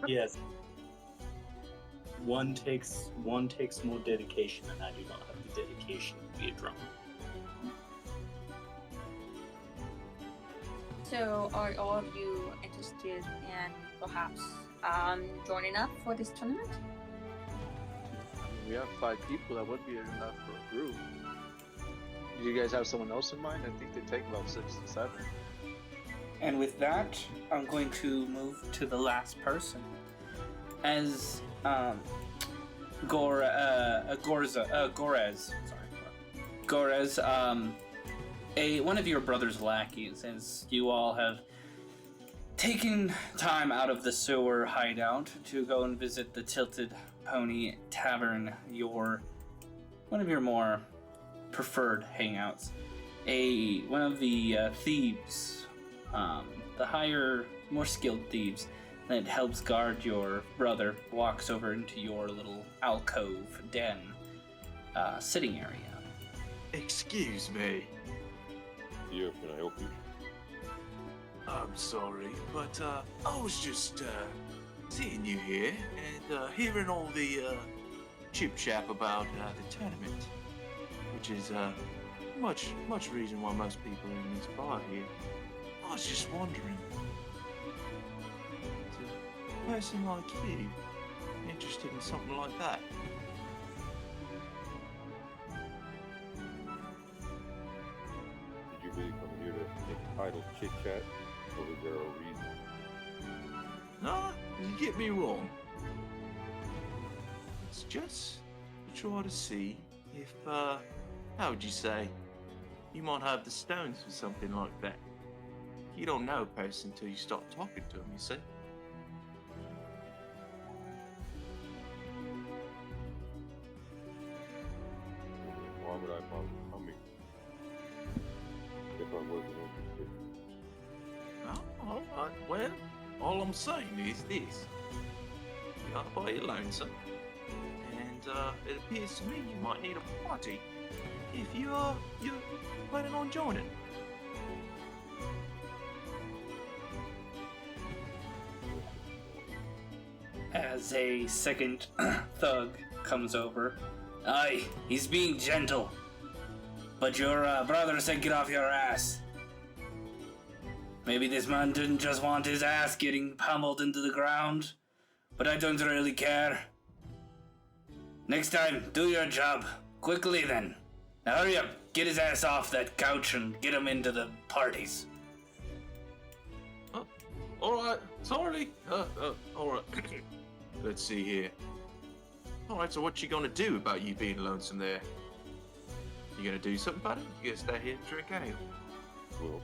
Yes. one takes more dedication, and I do not have the dedication to be a drummer. So, are all of you interested in perhaps joining up for this tournament? We have 5 people. That would be enough for a group. Do you guys have someone else in mind? I think they take about 6 to 7. And with that, I'm going to move to the last person. As Gorez, one of your brother's lackeys, as you all have taken time out of the sewer hideout to go and visit the Tilted Pony Tavern, one of your more preferred hangouts. One of the thieves, the higher, more skilled thieves that helps guard your brother, walks over into your little alcove den sitting area. Excuse me. Yeah, can I help you? I'm sorry, but I was just seeing you here and hearing all the chip chap about the tournament, which is much reason why most people are in this bar here. I was just wondering, is a person like you interested in something like that? Did you really come here to make idle chit chat, or was there a reason? No, you get me wrong. It's just to try to see if, how would you say, you might have the stones for something like that. You don't know a person until you start talking to them, you see. Why would I bother coming if I wasn't interested? Oh, all right. Well, all I'm saying is this. You are by your lonesome, and it appears to me you might need a party if you're planning on joining. As a second thug comes over. Aye, he's being gentle. But your brother said get off your ass. Maybe this man didn't just want his ass getting pummeled into the ground, but I don't really care. Next time, do your job. Quickly then. Now hurry up, get his ass off that couch and get him into the parties. Alright, sorry. Alright. Let's see here. Alright, so what you gonna do about you being lonesome there? You gonna do something about it? You gonna stay here and drink ale? Well,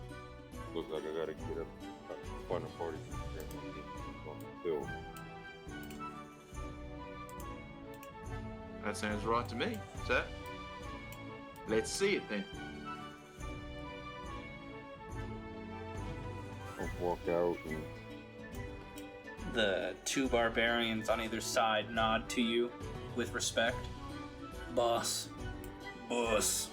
looks like I gotta get up find a party on the hill. That sounds right to me, sir. Let's see it then. I'll walk out and The 2 barbarians on either side nod to you with respect. Boss. Boss.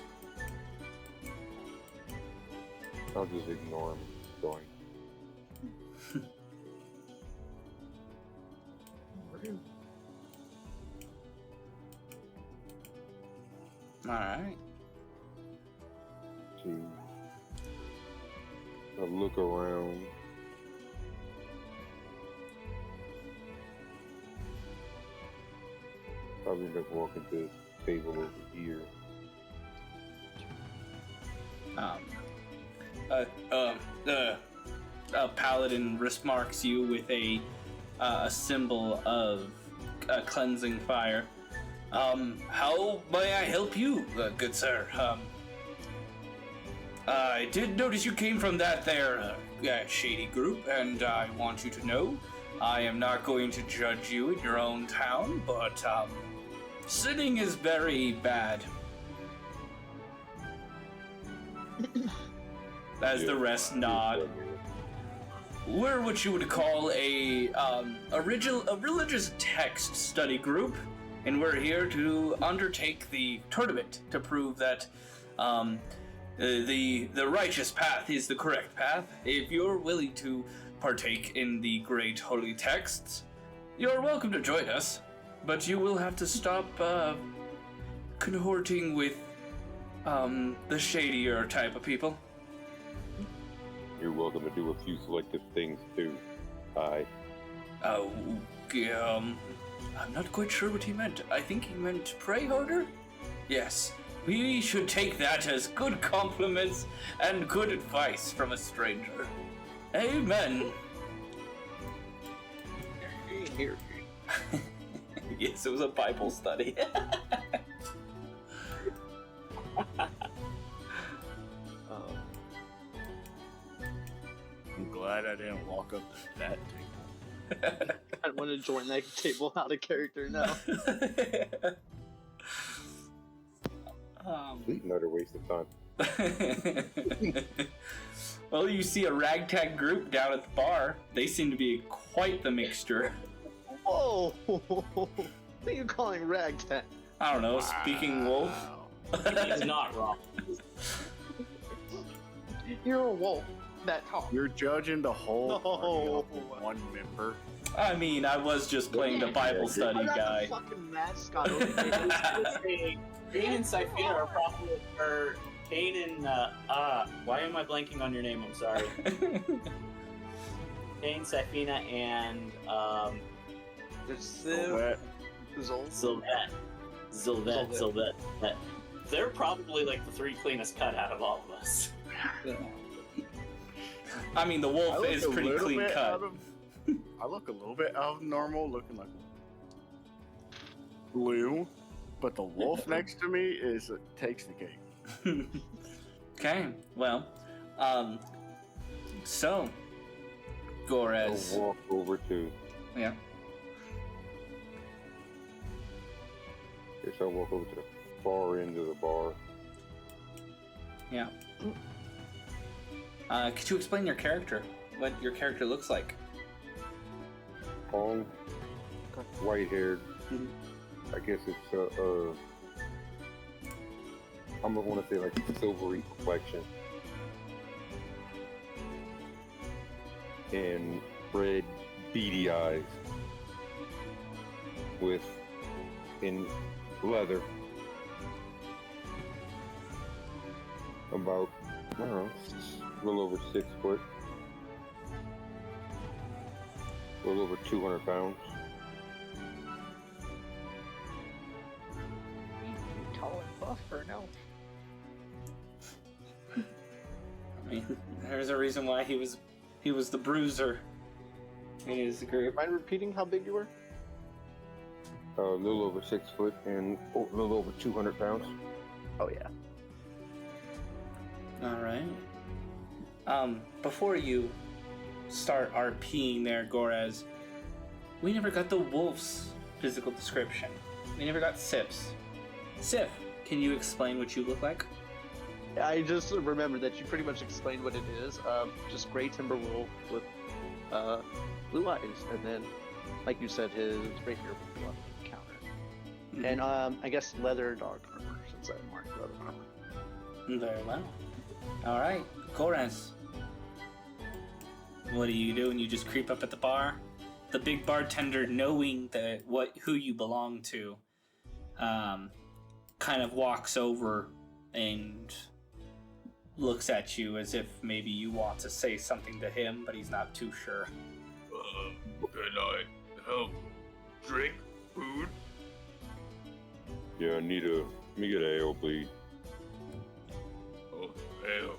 I'll just ignore him going. Alright. I look around. Probably just walking to this table over here. A paladin marks you with a symbol of cleansing fire. How may I help you, good sir? I did notice you came from that shady group, and I want you to know I am not going to judge you in your own town, but sinning is very bad. As the rest nod. We're what you would call a religious text study group, and we're here to undertake the tournament to prove that the righteous path is the correct path. If you're willing to partake in the great holy texts, you're welcome to join us. but you will have to stop conhorting with the shadier type of people. You're welcome to do a few selective things too. Aye. Oh, I'm not quite sure what he meant. I think he meant prey harder? Yes, we should take that as good compliments and good advice from a stranger. Amen. Here. Yes, it was a Bible study. I'm glad I didn't walk up to that table. I want to join that table out of character now. Complete and utter waste of time. Well, you see a ragtag group down at the bar. They seem to be quite the mixture. Whoa! What are you calling ragtag? I don't know, speaking wolf. He's not wrong. You're a wolf that talks. You're judging the whole party No. off of one member. I mean, I was just playing the Bible study I'm not guy. the fucking mascot over here. Kane and Syphina are probably, or Kane and, why am I blanking on your name? I'm sorry. Kane, Syphina, and, There's Sylvette. They're probably like the three cleanest cut out of all of us. I mean, the wolf is pretty clean cut. I look a little bit out of normal, looking like blue, but the wolf next to me takes the cake. Okay, well, so, Gorez. I'll walk over to. Yeah. Guess I'll walk over to the far end of the bar. Yeah. Could you explain your character? What your character looks like? Long, white-haired. I guess it's I'm gonna want to say like silvery complexion and red beady eyes in leather. About, I don't know, a little over 6 foot. A little over 200 pounds. Tall and buff or no? I mean, there's a reason why he was the bruiser in his group. Mind repeating how big you were? A little over 6 foot and a little over 200 pounds. Oh yeah. All right. Before you start RPing there, Gorez, we never got the wolf's physical description. We never got Sif's. Sif, can you explain what you look like? I just remember that you pretty much explained what it is. Just gray timber wolf with blue eyes, and then, like you said, his rapier would be on the counter. And I guess leather dog armor, since I marked leather armor. Very well. All right, Gorez. What do? You just creep up at the bar? The big bartender, knowing who you belong to, kind of walks over and looks at you as if maybe you want to say something to him, but he's not too sure. Can I help? Drink? Food? Yeah, let me get an ale, please. Oh, ale.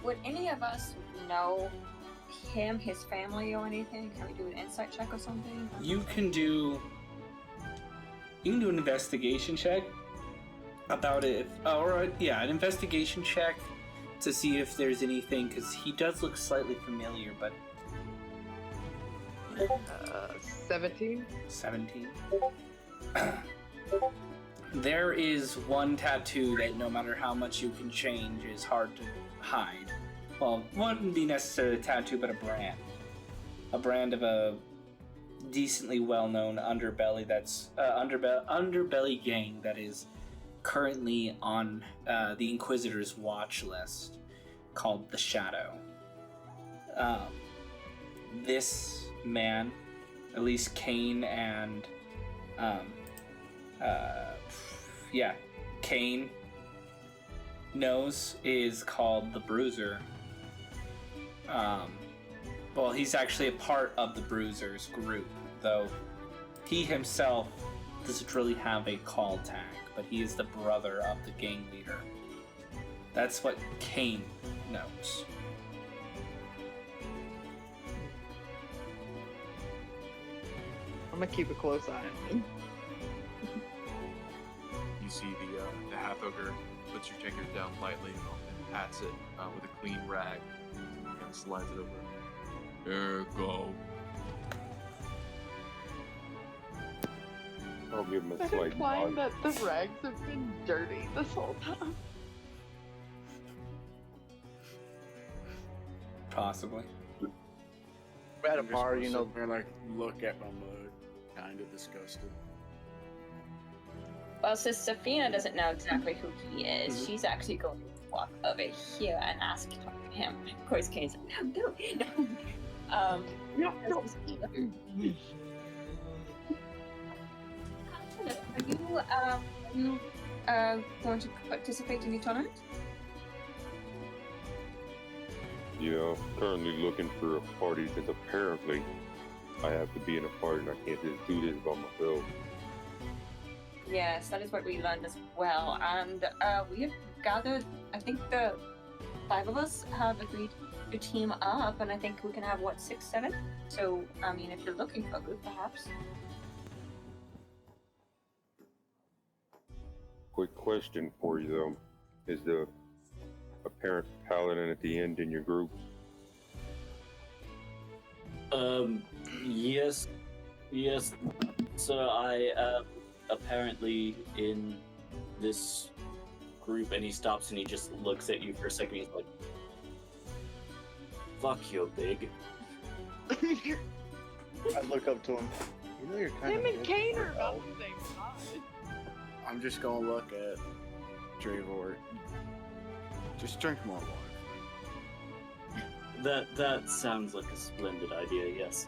Would any of us know him, his family, or anything? Can we do an insight check or something? You can do an investigation check about it, an investigation check to see if there's anything, because he does look slightly familiar, but 17. 17. There is one tattoo that no matter how much you can change is hard to hide. Well, wouldn't be necessarily a tattoo, but a brand. A brand of a decently well-known underbelly that's underbelly gang that is currently on the Inquisitor's watch list, called the Shadow. This man, at least Kane and Yeah, Kane knows is called the Bruiser. Well, he's actually a part of the Bruisers group, though he himself doesn't really have a call tag, but he is the brother of the gang leader. That's what Kane knows. I'm gonna keep a close eye on him. You see the half ogre puts your tankard down lightly and pats it with a clean rag, kind of slides it over. There you go. I'll give him a I'm slight implying nod. that the rags have been dirty this whole time. Possibly. We're at a I'm just bar, gonna you know. sit there, like, look at my mug, kind of disgusted. Well, since Safina doesn't know exactly who he is, she's actually going to walk over here and ask to talk to him. Of course, Kane's like, no. No. Hello, are you going to participate in the tournament? Yeah, I'm currently looking for a party because apparently I have to be in a party and I can't just do this by myself. Yes, that is what we learned as well. And we have gathered, I think the 5 of us have agreed to team up, and I think we can have, 6, 7? So, I mean, if you're looking for a group, perhaps. Quick question for you though. Is the apparent paladin at the end in your group? Yes. So I am apparently in this group, and he stops and he just looks at you for a second. He's like, "Fuck, you're big." I look up to him. You know you're kind Him of and Kane are about the same size. I'm just gonna look at Dravor. Just drink more water. That sounds like a splendid idea. Yes.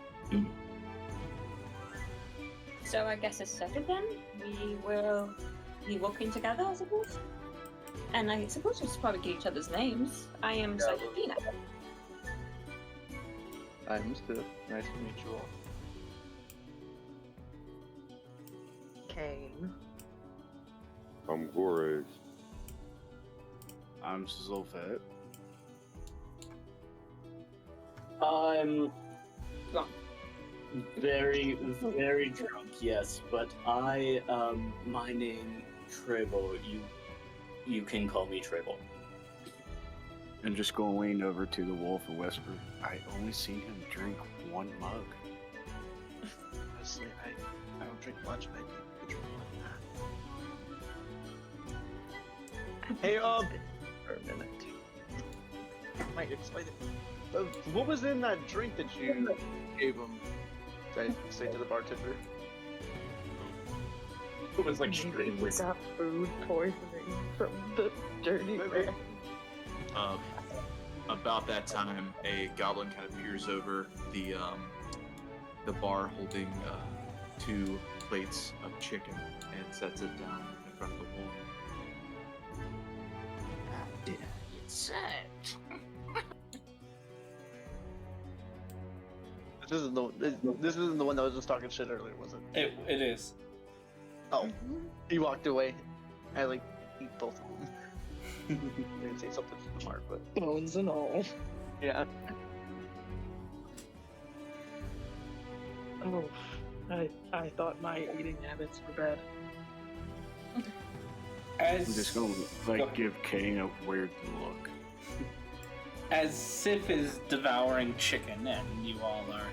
So I guess it's settled then. We will be working together, I suppose. And I suppose we'll just probably get each other's names. I am Safina. I'm Stiff. Nice to meet you all. Kane. I'm Gorez. I'm Zolfet. I'm very, very drunk. Yes, but my name Trevor. You can call me Trevor. And just go lean over to the wolf and whisper, I only seen him drink 1 mug. Honestly, I don't drink much, but I do drink one. Hey, for a minute. Might explain it. What was in that drink that you gave him? Did I say to the bartender? It was like Maybe we got food poisoning from the dirty rag. About that time, a goblin kind of peers over the bar, holding 2 plates of chicken, and sets it down in front of the wolf. How did I get set? This isn't the one that was just talking shit earlier, was it? It is. Oh, he walked away. I eat both of them. I didn't say something smart, but Bones and all. yeah. Oh, I thought my eating habits were bad. I'm just gonna give Kane a weird look. As Sif is devouring chicken, and you all are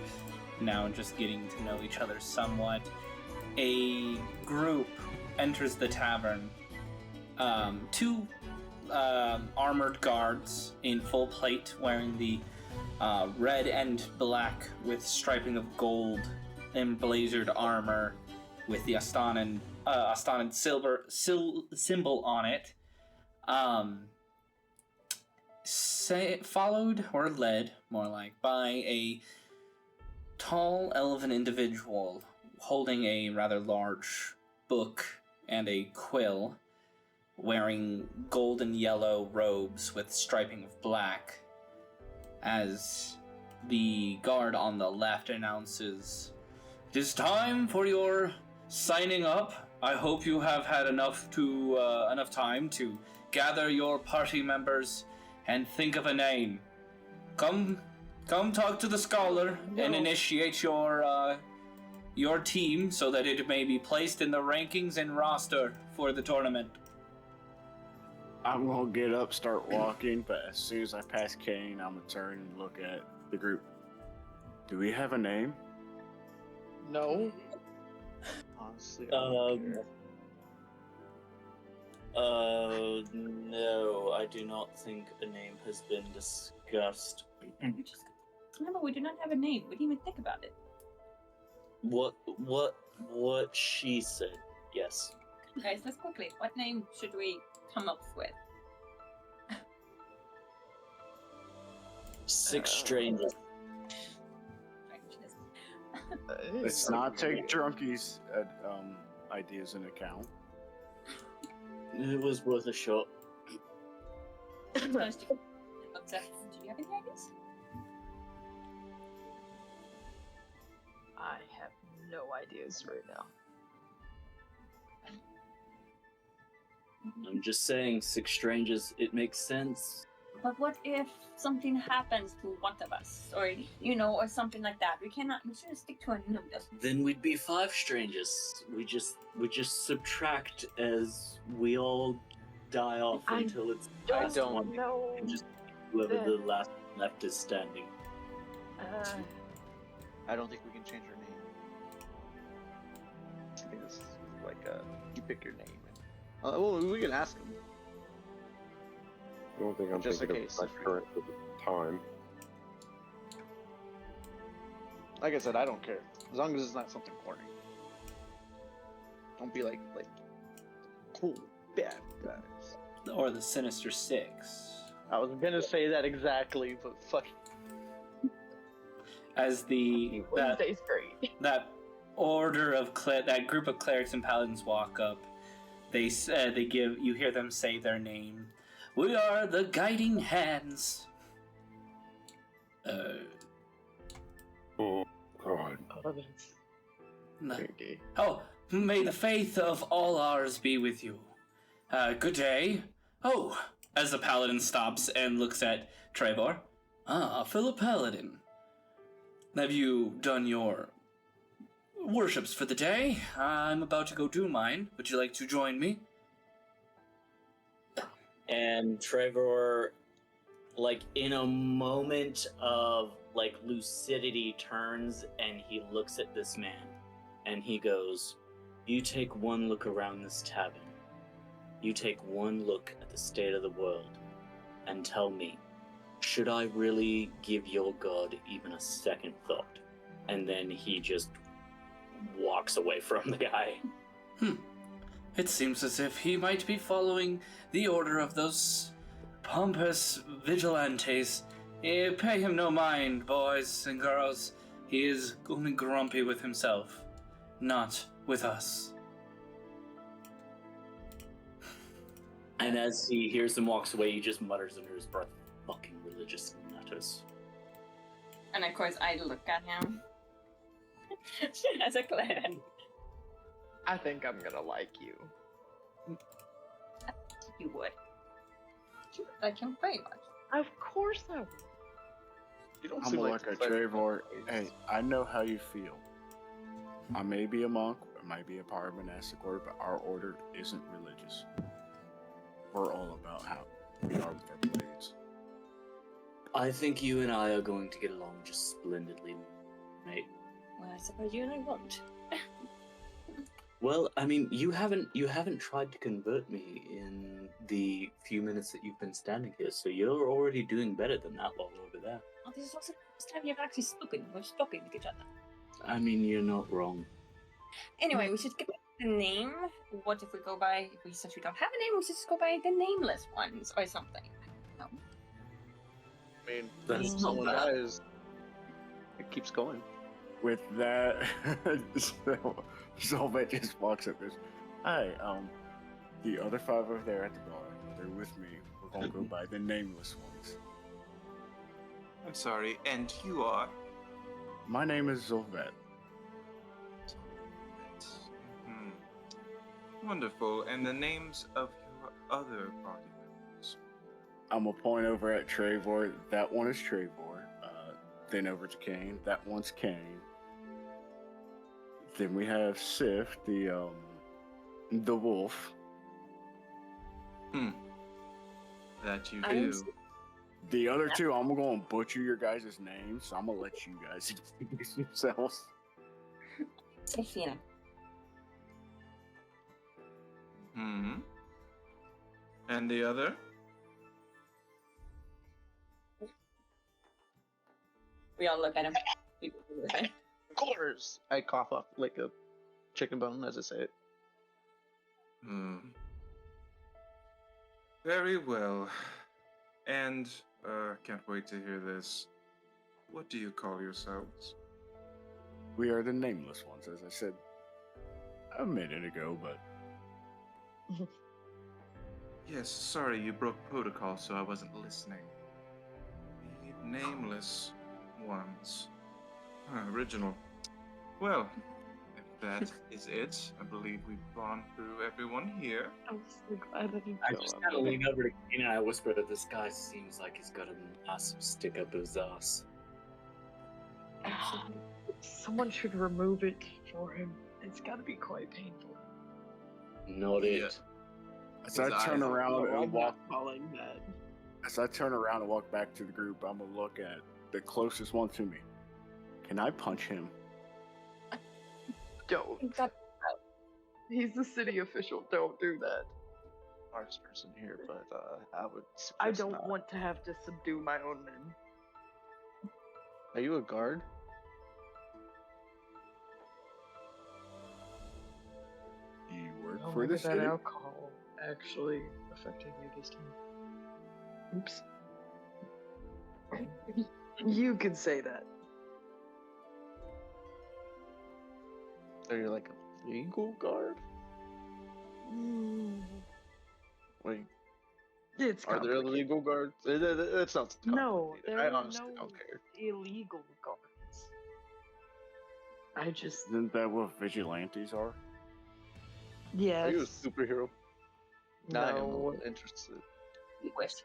now just getting to know each other somewhat, a group enters the tavern. 2 armored guards in full plate, wearing the red and black with striping of gold emblazered armor with the Astanan silver symbol on it. Followed or led, more like, by a tall elven individual holding a rather large book and a quill, wearing gold and yellow robes with striping of black, as the guard on the left announces, "It is time for your signing up. I hope you have had enough time to gather your party members and think of a name. Come talk to the scholar and initiate your team so that it may be placed in the rankings and roster for the tournament." I'm gonna get up, start walking, but as soon as I pass Kane, I'm gonna turn and look at the group. Do we have a name? No. Honestly, I don't care. No, I do not think a name has been discussed. Remember, we do not have a name. We didn't even think about it. What she said, yes. Guys, let's quickly. What name should we come up with? Six strangers. Let's not take drunkies' ideas into account. It was worth a shot. Do you have any ideas? I have no ideas right now. I'm just saying, six strangers, it makes sense. But what if something happens to one of us, or or something like that? We shouldn't stick to a number. Then we'd be five strangers. We just subtract as we all die off until it's. I don't know. And just whoever the last left is standing. I don't think we can change our name. I think it's like you pick your name. Well, we can ask him. I don't think I'm Just thinking in of case. my current at the time. Like I said, I don't care as long as it's not something corny. Don't be like cool bad guys. Or the Sinister Six. I was gonna say that exactly, but fuck. As Wednesday's great. that order of that group of clerics and paladins walk up, you hear them say their name. "We are the Guiding Hands." Oh God. Oh, may the faith of all ours be with you. Good day. Oh, as the paladin stops and looks at Trevor. "Ah, Philip Paladin. Have you done your worships for the day? I'm about to go do mine. Would you like to join me?" And Trevor, in a moment of lucidity, turns and he looks at this man and he goes, "You take one look around this tavern. You take one look at the state of the world and tell me, should I really give your god even a second thought?" And then he just walks away from the guy. It seems as if he might be following the order of those pompous vigilantes. Pay him no mind, boys and girls. He is only grumpy with himself, not with us. And as he hears them walks away, he just mutters under his breath, "Fucking religious nutters." And of course, I look at him as a clan. I think I'm gonna like you. You would. You would like him very much. Of course I would. You don't I'm seem gonna like look at Trevor. Hey, I know how you feel. I may be a monk, I might be a part of a monastic order, but our order isn't religious. We're all about how we are with our blades. I think you and I are going to get along just splendidly, mate. Well, I suppose you and I won't. Well, I mean, you haven't tried to convert me in the few minutes that you've been standing here, so you're already doing better than that lol over there. Oh, this is also the first time you've actually spoken. We've spoken with each other. I mean, you're not wrong. Anyway, we should get back to the name. What if we go by, since we don't have a name, we should just go by the nameless ones or something. No. I mean, That's if not someone bad. dies, it keeps going. With that, Solvet just walks up and goes, "Hi, the other 5 over there at the bar, they're with me. We're gonna go by the nameless ones. I'm sorry, and you are? My name is Zolvet. Wonderful. And the names of your other party members? I'm gonna point over at Trevor. That one is Trevor. Then over to Kane. That one's Kane. Then we have Sif, the wolf. That you do. The other 2, I'm going to butcher your guys' names, so I'm going to let you guys introduce yourselves. Sophia. And the other? We all look at him. Quarters. I cough up like a chicken bone as I say it. Very well. And, can't wait to hear this. What do you call yourselves? We are the nameless ones, as I said a minute ago, but... Yes, sorry, you broke protocol, so I wasn't listening. The nameless ones. Original. Well, if that is it, I believe we've gone through everyone here. I'm so glad that you I just kind of lean over to Kane and I whisper that this guy seems like he's got a massive stick up his ass. Someone should remove it for him. It's gotta be quite painful. Not it. As I turn around and walk, calling that. as I turn around and walk back to the group, I'm gonna look at the closest one to me. Can I punch him? Don't. He's the city official. Don't do that. Smartest person here, but I would. I don't not. want to have to subdue my own men. Are you a guard? You work Oh, for the that city? alcohol actually affected me this time. Oops. You could say that. Are you like a legal guard? Wait. It's Are there illegal guards? It's not No, complicated. there I are honestly no don't care. illegal guards. I just Isn't that what vigilantes are? yes. Are you a superhero? No. I am No. not interested. Wish.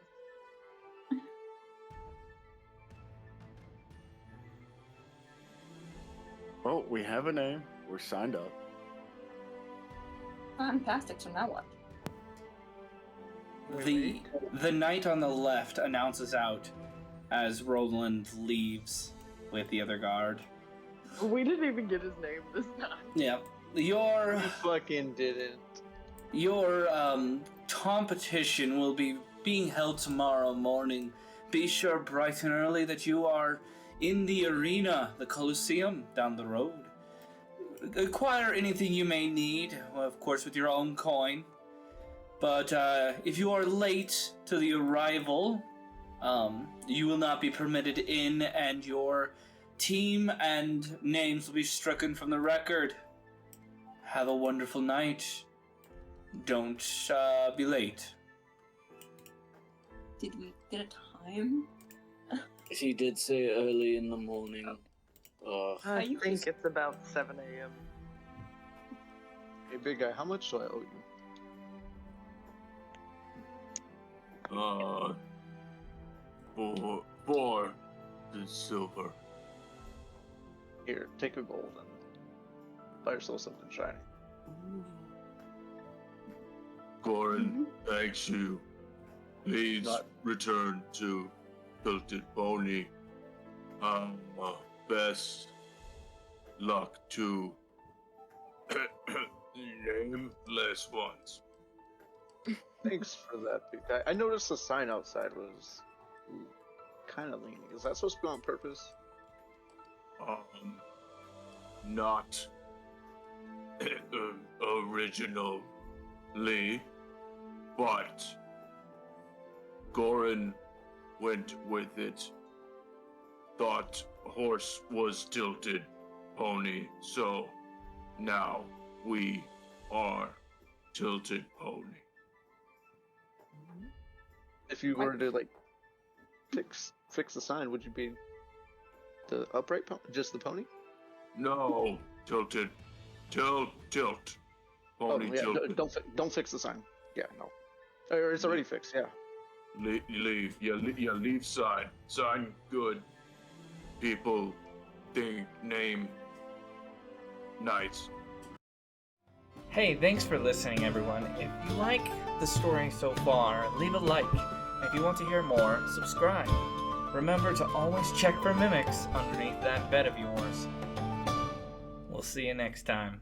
Well, we have a name. We're signed up. Fantastic. So now what? The knight on the left announces out as Roland leaves with the other guard. We didn't even get his name this time. Yeah. Your You fucking didn't. Your competition will be being held tomorrow morning. Be sure bright and early that you are in the arena, the Colosseum down the road. Acquire anything you may need, of course with your own coin. But if you are late to the arrival, you will not be permitted in, and your team and names will be stricken from the record. Have a wonderful night. Don't be late. Did we get a time? He did say early in the morning. I think it's about 7 a.m. Hey, big guy, how much do I owe you? 4 silver. Here, take a gold and buy yourself something shiny. Goran thanks you. Please return to Tilted Pony. Best luck to nameless ones. Thanks for that, big guy. I noticed the sign outside was kind of leaning. Is that supposed to be on purpose? Not originally, but Goran went with it. Thought horse was tilted, pony. So now we are Tilted Pony. If you were to like fix the sign, would you be the upright pony? Just the pony? No, Tilted. Tilt. Pony yeah, tilted. don't fix the sign. Yeah, no. Or it's already fixed. Yeah. Leave. Yeah, leave sign. Sign good. People think name nice. Hey, thanks for listening, everyone. If you like the story so far, leave a like. If you want to hear more, subscribe. Remember to always check for mimics underneath that bed of yours. We'll see you next time.